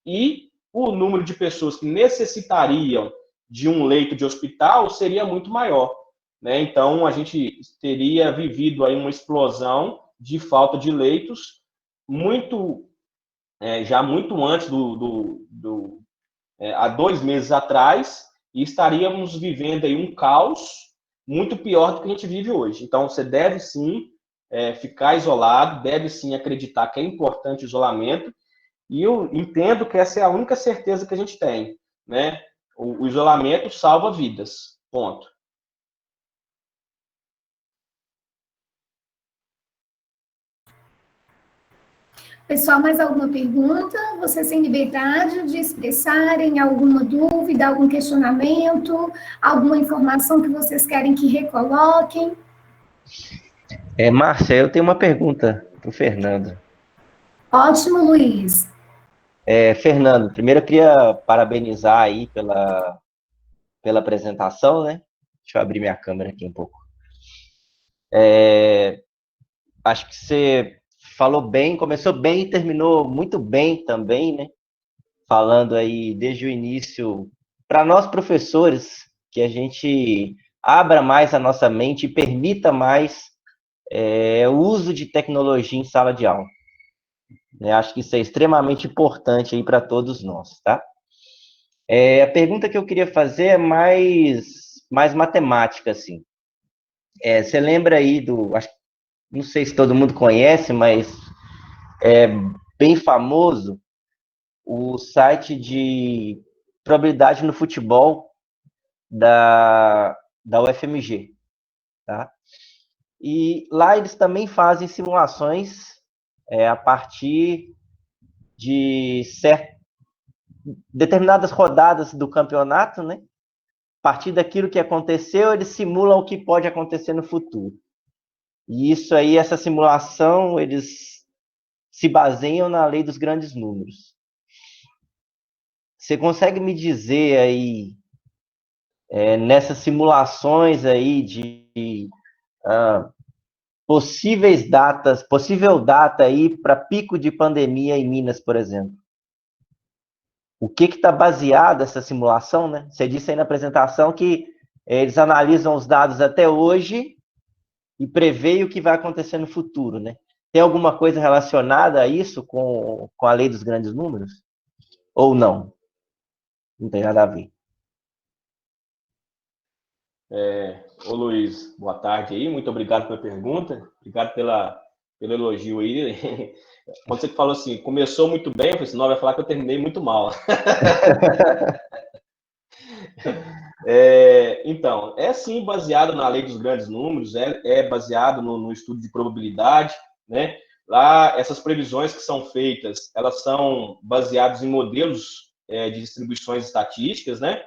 e o número de pessoas que necessitariam de um leito de hospital seria muito maior. Né? Então, a gente teria vivido aí uma explosão de falta de leitos já muito antes há 2 meses atrás, e estaríamos vivendo aí um caos muito pior do que a gente vive hoje. Então, você deve sim ficar isolado, deve sim acreditar que é importante o isolamento, e eu entendo que essa é a única certeza que a gente tem, né? O isolamento salva vidas, ponto. Pessoal, mais alguma pergunta? Vocês têm liberdade de expressarem alguma dúvida, algum questionamento, alguma informação que vocês querem que recoloquem? Márcia, eu tenho uma pergunta para o Fernando. Ótimo, Luiz. Fernando, primeiro eu queria parabenizar aí pela apresentação, né? Deixa eu abrir minha câmera aqui um pouco. Acho que você falou bem, começou bem e terminou muito bem também, né? Falando aí desde o início, para nós professores, que a gente abra mais a nossa mente e permita mais o uso de tecnologia em sala de aula. Acho que isso é extremamente importante aí para todos nós, tá? A pergunta que eu queria fazer é mais matemática, assim. Você lembra aí não sei se todo mundo conhece, mas é bem famoso o site de probabilidade no futebol da UFMG, tá? E lá eles também fazem simulações a partir de determinadas rodadas do campeonato, né? A partir daquilo que aconteceu, eles simulam o que pode acontecer no futuro. E isso aí, essa simulação, eles se baseiam na lei dos grandes números. Você consegue me dizer aí, nessas simulações aí de possível data aí para pico de pandemia em Minas, por exemplo? O que está baseada essa simulação, né? Você disse aí na apresentação que eles analisam os dados até hoje e preveem o que vai acontecer no futuro, né? Tem alguma coisa relacionada a isso com a lei dos grandes números? Ou não? Não tem nada a ver. Ô Luiz, boa tarde aí, muito obrigado pela pergunta, obrigado pelo elogio aí. Quando você falou assim, começou muito bem, eu falei assim, não, vai falar que eu terminei muito mal. Então, sim baseado na lei dos grandes números, baseado no estudo de probabilidade, né? Lá, essas previsões que são feitas, elas são baseadas em modelos de distribuições estatísticas, né?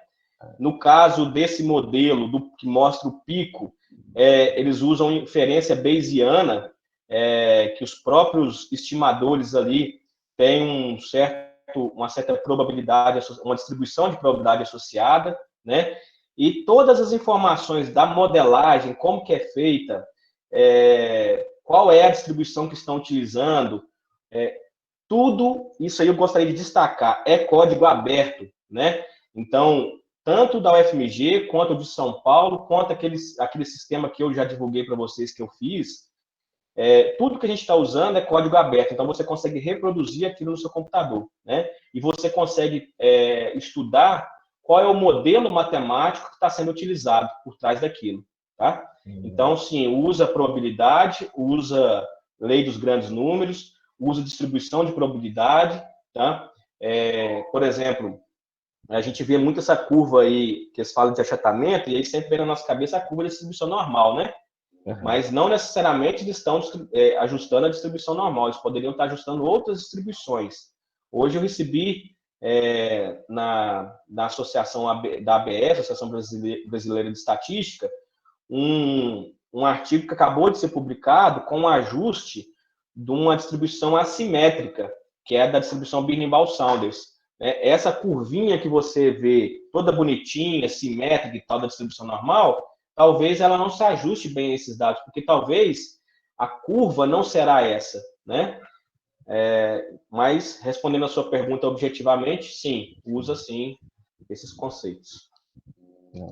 No caso desse modelo que mostra o pico, eles usam inferência bayesiana, que os próprios estimadores ali têm uma certa probabilidade, uma distribuição de probabilidade associada, né? E todas as informações da modelagem, como que é feita, qual é a distribuição que estão utilizando, tudo isso aí eu gostaria de destacar, é código aberto, né? Então, tanto da UFMG, quanto de São Paulo, quanto aquele sistema que eu já divulguei para vocês que eu fiz, tudo que a gente está usando é código aberto, então você consegue reproduzir aquilo no seu computador, né? E você consegue estudar qual é o modelo matemático que está sendo utilizado por trás daquilo, tá? Então, sim, usa probabilidade, usa lei dos grandes números, usa distribuição de probabilidade, tá? Por exemplo, a gente vê muito essa curva aí, que eles falam de achatamento, e aí sempre vem na nossa cabeça a curva de distribuição normal, né? Mas não necessariamente eles estão ajustando a distribuição normal, eles poderiam estar ajustando outras distribuições. Hoje eu recebi na associação da ABS, Associação Brasileira de Estatística, um artigo que acabou de ser publicado com um ajuste de uma distribuição assimétrica, que é a da distribuição Binimal-Saunders. Essa curvinha que você vê, toda bonitinha, simétrica e tal, da distribuição normal, talvez ela não se ajuste bem a esses dados, porque talvez a curva não será essa, né? Mas, respondendo a sua pergunta objetivamente, sim, usa sim esses conceitos.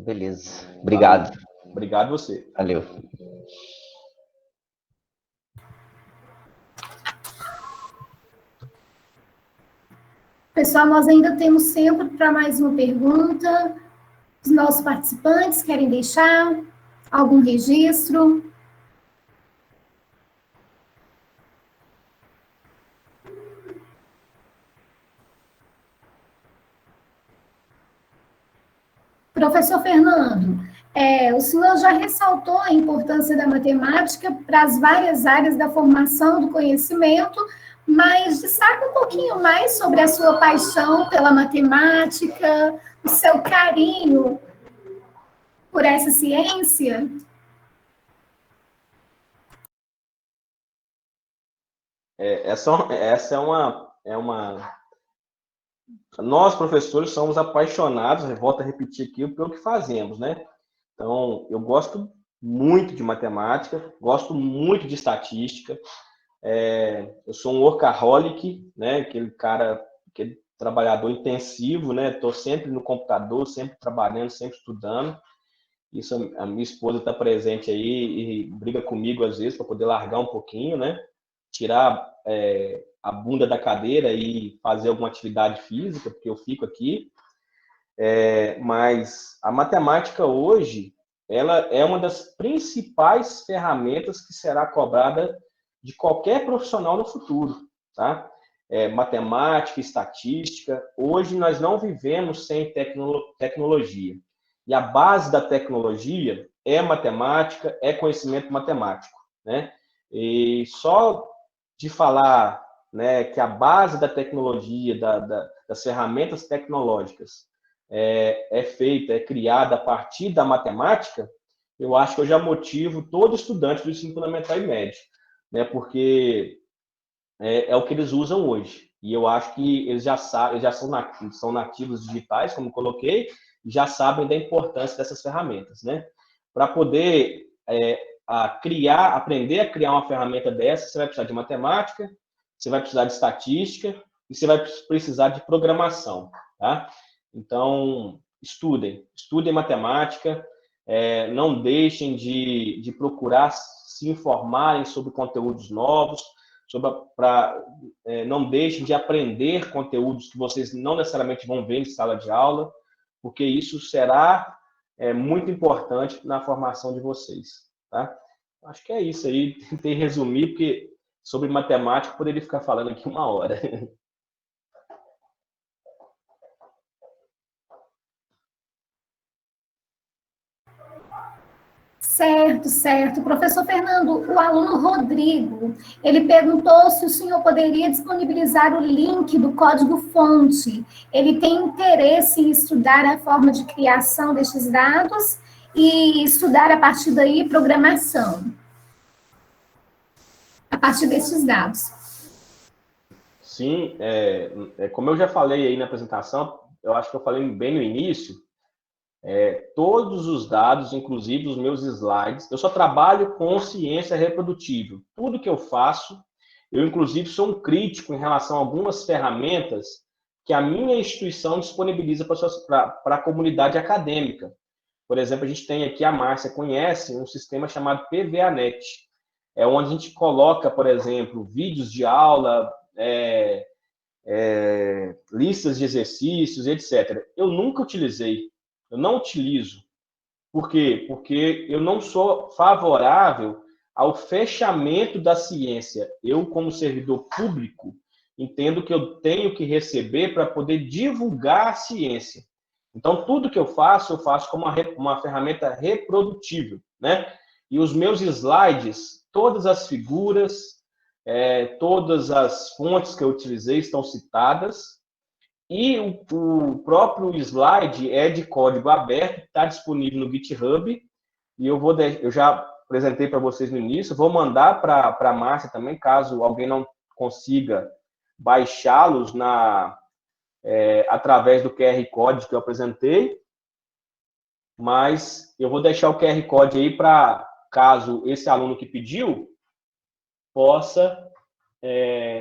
Beleza. Obrigado. Valeu. Obrigado você. Valeu. Pessoal, nós ainda temos tempo para mais uma pergunta. Os nossos participantes querem deixar algum registro? Professor Fernando, o senhor já ressaltou a importância da matemática para as várias áreas da formação do conhecimento, mas destaca um pouquinho mais sobre a sua paixão pela matemática, o seu carinho por essa ciência. Essa é uma. Nós, professores, somos apaixonados, volto a repetir aqui, pelo que fazemos, né? Então, eu gosto muito de matemática, gosto muito de estatística, eu sou um workaholic, né? Aquele trabalhador intensivo, né? Estou sempre no computador, sempre trabalhando, sempre estudando. Isso a minha esposa está presente aí e briga comigo às vezes para poder largar um pouquinho, né? Tirar a bunda da cadeira e fazer alguma atividade física, porque eu fico aqui. Mas a matemática hoje, ela é uma das principais ferramentas que será cobrada de qualquer profissional no futuro, tá? Matemática, estatística. Hoje nós não vivemos sem tecnologia. E a base da tecnologia é matemática, é conhecimento matemático, né? E só de falar, né, que a base da tecnologia, das ferramentas tecnológicas é criada a partir da matemática, eu acho que eu já motivo todo estudante do ensino fundamental e médio, né? Porque é o que eles usam hoje. E eu acho que eles já sabem, são nativos digitais, como coloquei, e já sabem da importância dessas ferramentas, né? Para poder aprender a criar uma ferramenta dessa, você vai precisar de matemática, você vai precisar de estatística e você vai precisar de programação, tá? Então, estudem matemática, não deixem de procurar se informarem sobre conteúdos novos, não deixem de aprender conteúdos que vocês não necessariamente vão ver em sala de aula, porque isso será muito importante na formação de vocês, tá? Acho que é isso aí, tentei resumir, porque sobre matemática eu poderia ficar falando aqui 1 hora. Certo, certo. Professor Fernando, o aluno Rodrigo, ele perguntou se o senhor poderia disponibilizar o link do código-fonte. Ele tem interesse em estudar a forma de criação destes dados e estudar a partir daí programação, a partir desses dados. Sim, como eu já falei aí na apresentação, eu acho que eu falei bem no início, todos os dados, inclusive os meus slides, eu só trabalho com ciência reprodutível. Tudo que eu faço, eu inclusive sou um crítico em relação a algumas ferramentas que a minha instituição disponibiliza para a comunidade acadêmica. Por exemplo, a gente tem aqui, a Márcia conhece, um sistema chamado PVANet, onde a gente coloca, por exemplo, vídeos de aula, listas de exercícios, etc. Eu nunca utilizei. Eu não utilizo. Por quê? Porque eu não sou favorável ao fechamento da ciência. Eu, como servidor público, entendo que eu tenho que receber para poder divulgar a ciência. Então, tudo que eu faço como uma ferramenta reprodutível, né? E os meus slides, todas as figuras, todas as fontes que eu utilizei estão citadas. E o próprio slide é de código aberto, está disponível no GitHub, e eu já apresentei para vocês no início, vou mandar para a Márcia também, caso alguém não consiga baixá-los através do QR Code que eu apresentei, mas eu vou deixar o QR Code aí para, caso esse aluno que pediu, possa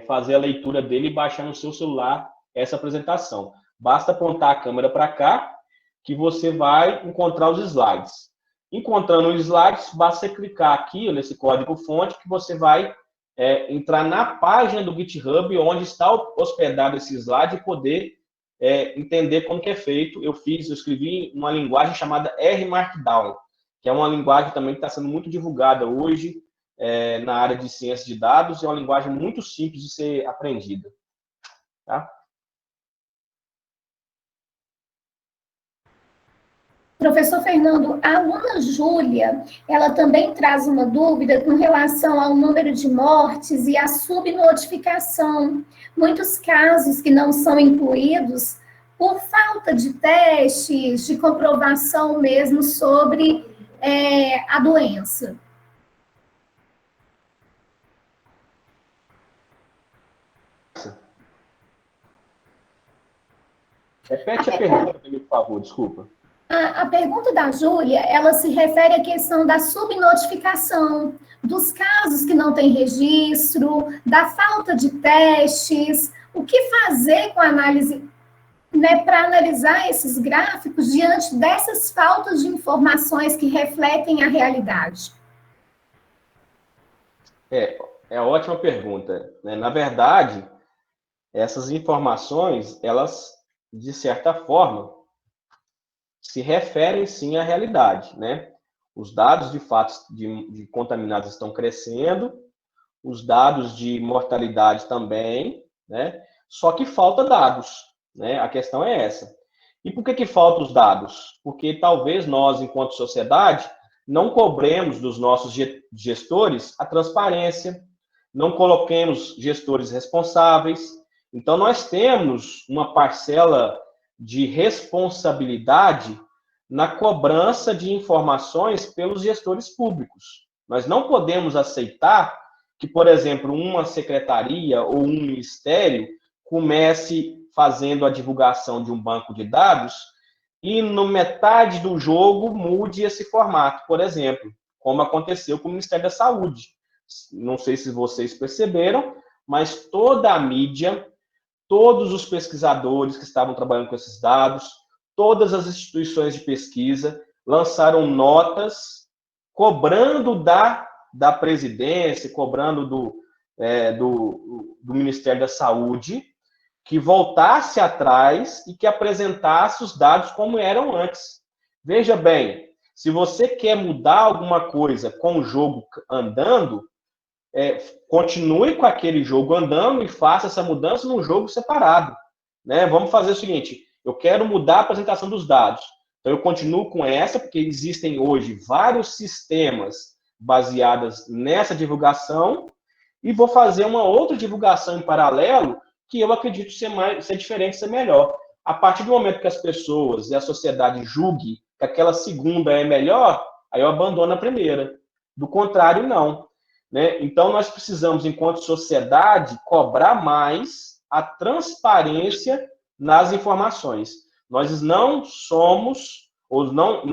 fazer a leitura dele e baixar no seu celular essa apresentação. Basta apontar a câmera para cá, que você vai encontrar os slides. Encontrando os slides, basta clicar aqui nesse código-fonte, que você vai entrar na página do GitHub, onde está hospedado esse slide, e poder entender como que é feito. Eu escrevi uma linguagem chamada R Markdown, que é uma linguagem também que está sendo muito divulgada hoje na área de ciência de dados, e é uma linguagem muito simples de ser aprendida. Tá? Professor Fernando, a aluna Júlia, ela também traz uma dúvida com relação ao número de mortes e a subnotificação. Muitos casos que não são incluídos por falta de testes, de comprovação mesmo sobre a doença. Repete a pergunta, por favor, desculpa. A pergunta da Júlia, ela se refere à questão da subnotificação, dos casos que não têm registro, da falta de testes, o que fazer com a análise, né, para analisar esses gráficos diante dessas faltas de informações que refletem a realidade? É ótima pergunta, né? Na verdade, essas informações, elas, de certa forma, se referem sim à realidade, né? Os dados de fatos de contaminados estão crescendo, os dados de mortalidade também, né? Só que falta dados, né? A questão é essa. E por que faltam os dados? Porque talvez nós, enquanto sociedade, não cobremos dos nossos gestores a transparência, não coloquemos gestores responsáveis. Então, nós temos uma parcela de responsabilidade na cobrança de informações pelos gestores públicos. Nós não podemos aceitar que, por exemplo, uma secretaria ou um ministério comece fazendo a divulgação de um banco de dados e, no metade do jogo, mude esse formato, por exemplo, como aconteceu com o Ministério da Saúde. Não sei se vocês perceberam, mas toda a mídia, todos os pesquisadores que estavam trabalhando com esses dados, todas as instituições de pesquisa lançaram notas cobrando da presidência, cobrando do Ministério da Saúde, que voltasse atrás e que apresentasse os dados como eram antes. Veja bem, se você quer mudar alguma coisa com o jogo andando, continue com aquele jogo andando e faça essa mudança num jogo separado, né? Vamos fazer o seguinte, eu quero mudar a apresentação dos dados. Então, eu continuo com essa, porque existem hoje vários sistemas baseados nessa divulgação, e vou fazer uma outra divulgação em paralelo, que eu acredito ser diferente, ser melhor. A partir do momento que as pessoas e a sociedade julguem que aquela segunda é melhor, aí eu abandono a primeira. Do contrário, não. Né? Então, nós precisamos, enquanto sociedade, cobrar mais a transparência nas informações. Nós não somos, ou nós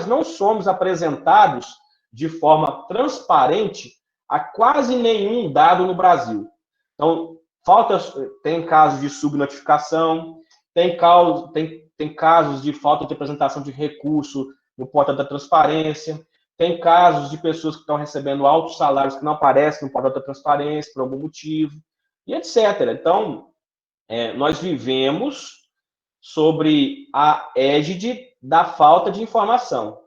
não somos apresentados de forma transparente a quase nenhum dado no Brasil. Então, tem casos de subnotificação, tem casos de falta de apresentação de recurso no portal da transparência, tem casos de pessoas que estão recebendo altos salários que não aparecem no portal da transparência por algum motivo, e etc. Então, nós vivemos sobre a égide da falta de informação.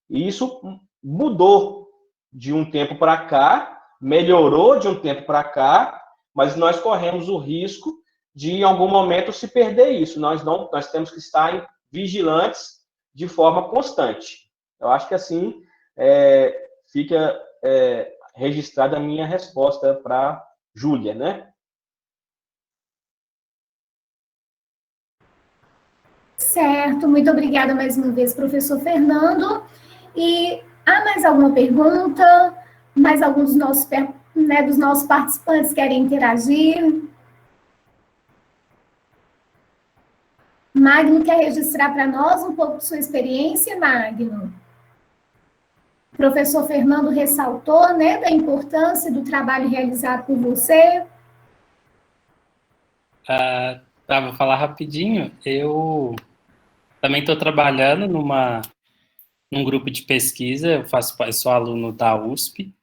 E isso mudou de um tempo para cá, melhorou de um tempo para cá, mas nós corremos o risco de, em algum momento, se perder isso. Nós temos que estar vigilantes de forma constante. Eu acho que assim fica registrada a minha resposta para Júlia, né? Certo, muito obrigada mais uma vez, professor Fernando. E há mais alguma pergunta? Mais algum dos nossos participantes querem interagir? Magno quer registrar para nós um pouco de sua experiência, Magno? O professor Fernando ressaltou, né, da importância do trabalho realizado por você. Vou falar rapidinho. Eu também estou trabalhando num grupo de pesquisa, eu sou aluno da USP.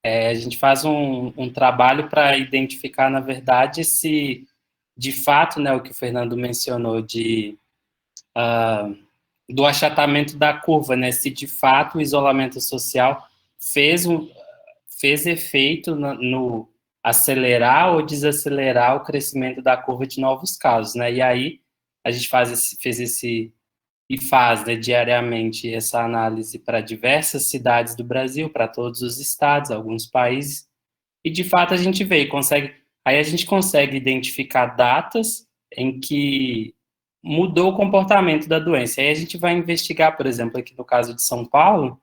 A gente faz um trabalho para identificar, na verdade, se, de fato, né, o que o Fernando mencionou do achatamento da curva, né, se de fato o isolamento social fez efeito no acelerar ou desacelerar o crescimento da curva de novos casos, né? E aí a gente faz, né, diariamente essa análise para diversas cidades do Brasil, para todos os estados, alguns países, e de fato a gente vê, aí a gente consegue identificar datas em que mudou o comportamento da doença. Aí a gente vai investigar, por exemplo, aqui no caso de São Paulo,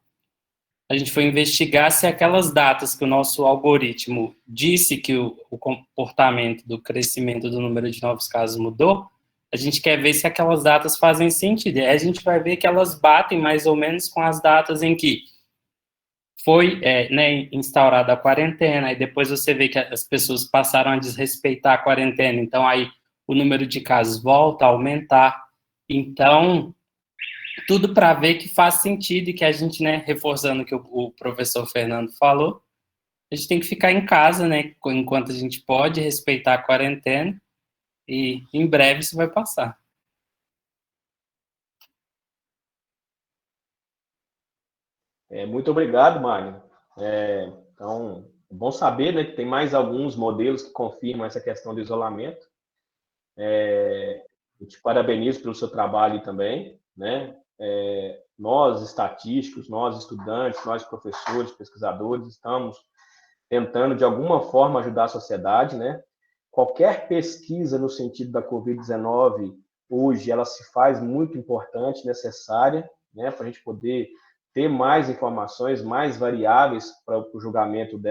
a gente foi investigar se aquelas datas que o nosso algoritmo disse que o comportamento do crescimento do número de novos casos mudou, a gente quer ver se aquelas datas fazem sentido. E aí a gente vai ver que elas batem mais ou menos com as datas em que foi né, instaurada a quarentena, e depois você vê que as pessoas passaram a desrespeitar a quarentena, então aí o número de casos volta a aumentar. Então, tudo para ver que faz sentido e que a gente, né, reforçando o que o professor Fernando falou, a gente tem que ficar em casa, né, enquanto a gente pode, respeitar a quarentena, e em breve isso vai passar. Muito obrigado, Magno. Então, é bom saber, né, que tem mais alguns modelos que confirmam essa questão do isolamento. Eu te parabenizo pelo seu trabalho também, né? Nós, estatísticos, nós, estudantes, nós, professores, pesquisadores, estamos tentando, de alguma forma, ajudar a sociedade, né? Qualquer pesquisa no sentido da Covid-19, hoje, ela se faz muito importante, necessária, né? Para a gente poder ter mais informações, mais variáveis para o julgamento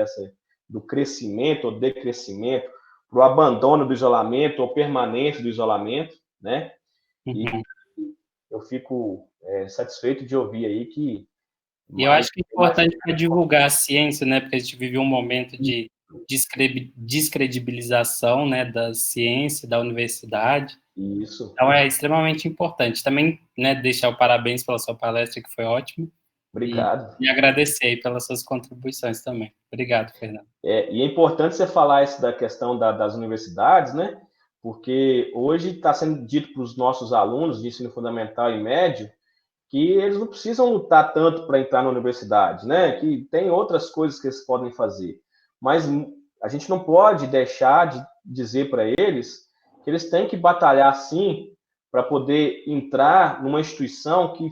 do crescimento ou decrescimento, para o abandono do isolamento ou permanência do isolamento, né? E eu fico satisfeito de ouvir aí que... E eu acho que é importante para divulgar a ciência, né? Porque a gente vive um momento de descredibilização, né, da ciência, da universidade. Isso. Então é extremamente importante. Também, né, deixar o parabéns pela sua palestra, que foi ótima. Obrigado. E agradecer aí pelas suas contribuições também. Obrigado, Fernando. E é importante você falar isso da questão das universidades, né? Porque hoje está sendo dito para os nossos alunos de ensino fundamental e médio que eles não precisam lutar tanto para entrar na universidade, né? Que tem outras coisas que eles podem fazer. Mas a gente não pode deixar de dizer para eles que eles têm que batalhar, sim, para poder entrar numa instituição que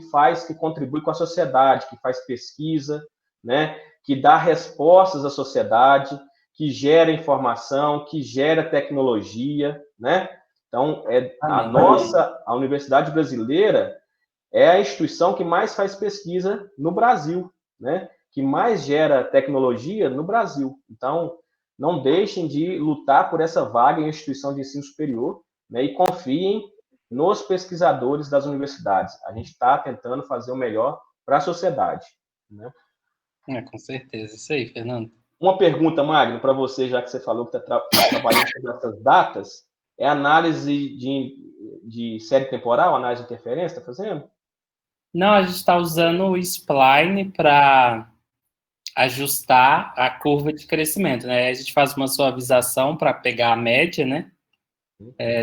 contribui com a sociedade, que faz pesquisa, né, que dá respostas à sociedade, que gera informação, que gera tecnologia, né? Então, a Universidade Brasileira é a instituição que mais faz pesquisa no Brasil, né? Que mais gera tecnologia no Brasil. Então, não deixem de lutar por essa vaga em instituição de ensino superior, né? E confiem nos pesquisadores das universidades. A gente está tentando fazer o melhor para a sociedade, né? Com certeza. Isso aí, Fernando. Uma pergunta, Magno, para você, já que você falou que está trabalhando sobre essas datas, é análise de série temporal, análise de interferência, está fazendo? Não, a gente está usando o Spline para ajustar a curva de crescimento, né? A gente faz uma suavização para pegar a média, né?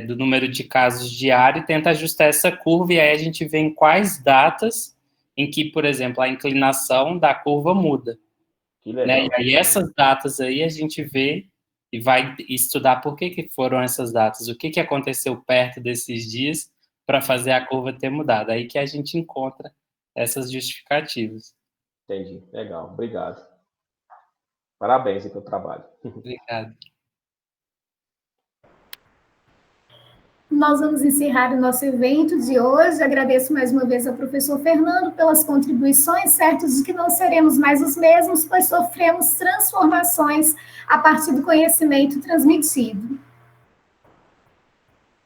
Do número de casos diário e tenta ajustar essa curva, e aí a gente vê em quais datas em que, por exemplo, a inclinação da curva muda. Que legal. Né? E aí essas datas aí a gente vê e vai estudar por que foram essas datas, o que aconteceu perto desses dias para fazer a curva ter mudado. Aí que a gente encontra essas justificativas. Entendi. Legal. Obrigado. Parabéns aí pelo trabalho. Obrigado. Nós vamos encerrar o nosso evento de hoje. Agradeço mais uma vez ao professor Fernando pelas contribuições, certos de que não seremos mais os mesmos, pois sofremos transformações a partir do conhecimento transmitido.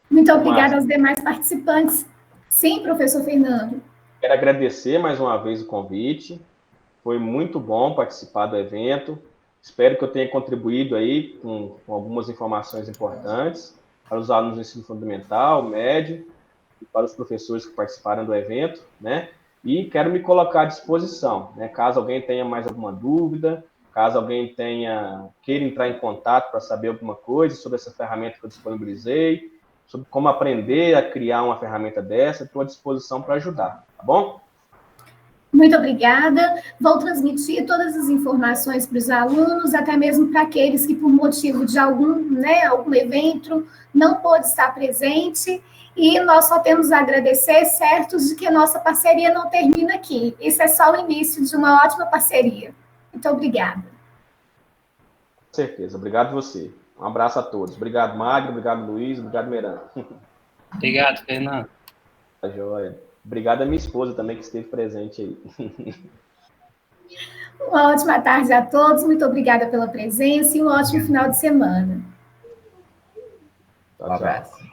Muito obrigada aos demais participantes. Sim, professor Fernando. Quero agradecer mais uma vez o convite. Foi muito bom participar do evento. Espero que eu tenha contribuído aí com algumas informações importantes para os alunos do ensino fundamental, médio, e para os professores que participaram do evento, né? E quero me colocar à disposição, né? Caso alguém tenha mais alguma dúvida, caso alguém queira entrar em contato para saber alguma coisa sobre essa ferramenta que eu disponibilizei, sobre como aprender a criar uma ferramenta dessa, estou à disposição para ajudar, tá bom? Muito obrigada. Vou transmitir todas as informações para os alunos, até mesmo para aqueles que, por motivo de algum evento, não pôde estar presente. E nós só temos a agradecer, certos de que a nossa parceria não termina aqui. Isso é só o início de uma ótima parceria. Muito obrigada. Com certeza. Obrigado você. Um abraço a todos. Obrigado, Magno. Obrigado, Luiz. Obrigado, Miranda. Obrigado, Fernando. Tá joia. Obrigado a minha esposa também, que esteve presente aí. Uma ótima tarde a todos. Muito obrigada pela presença e um ótimo final de semana. Tchau, tchau.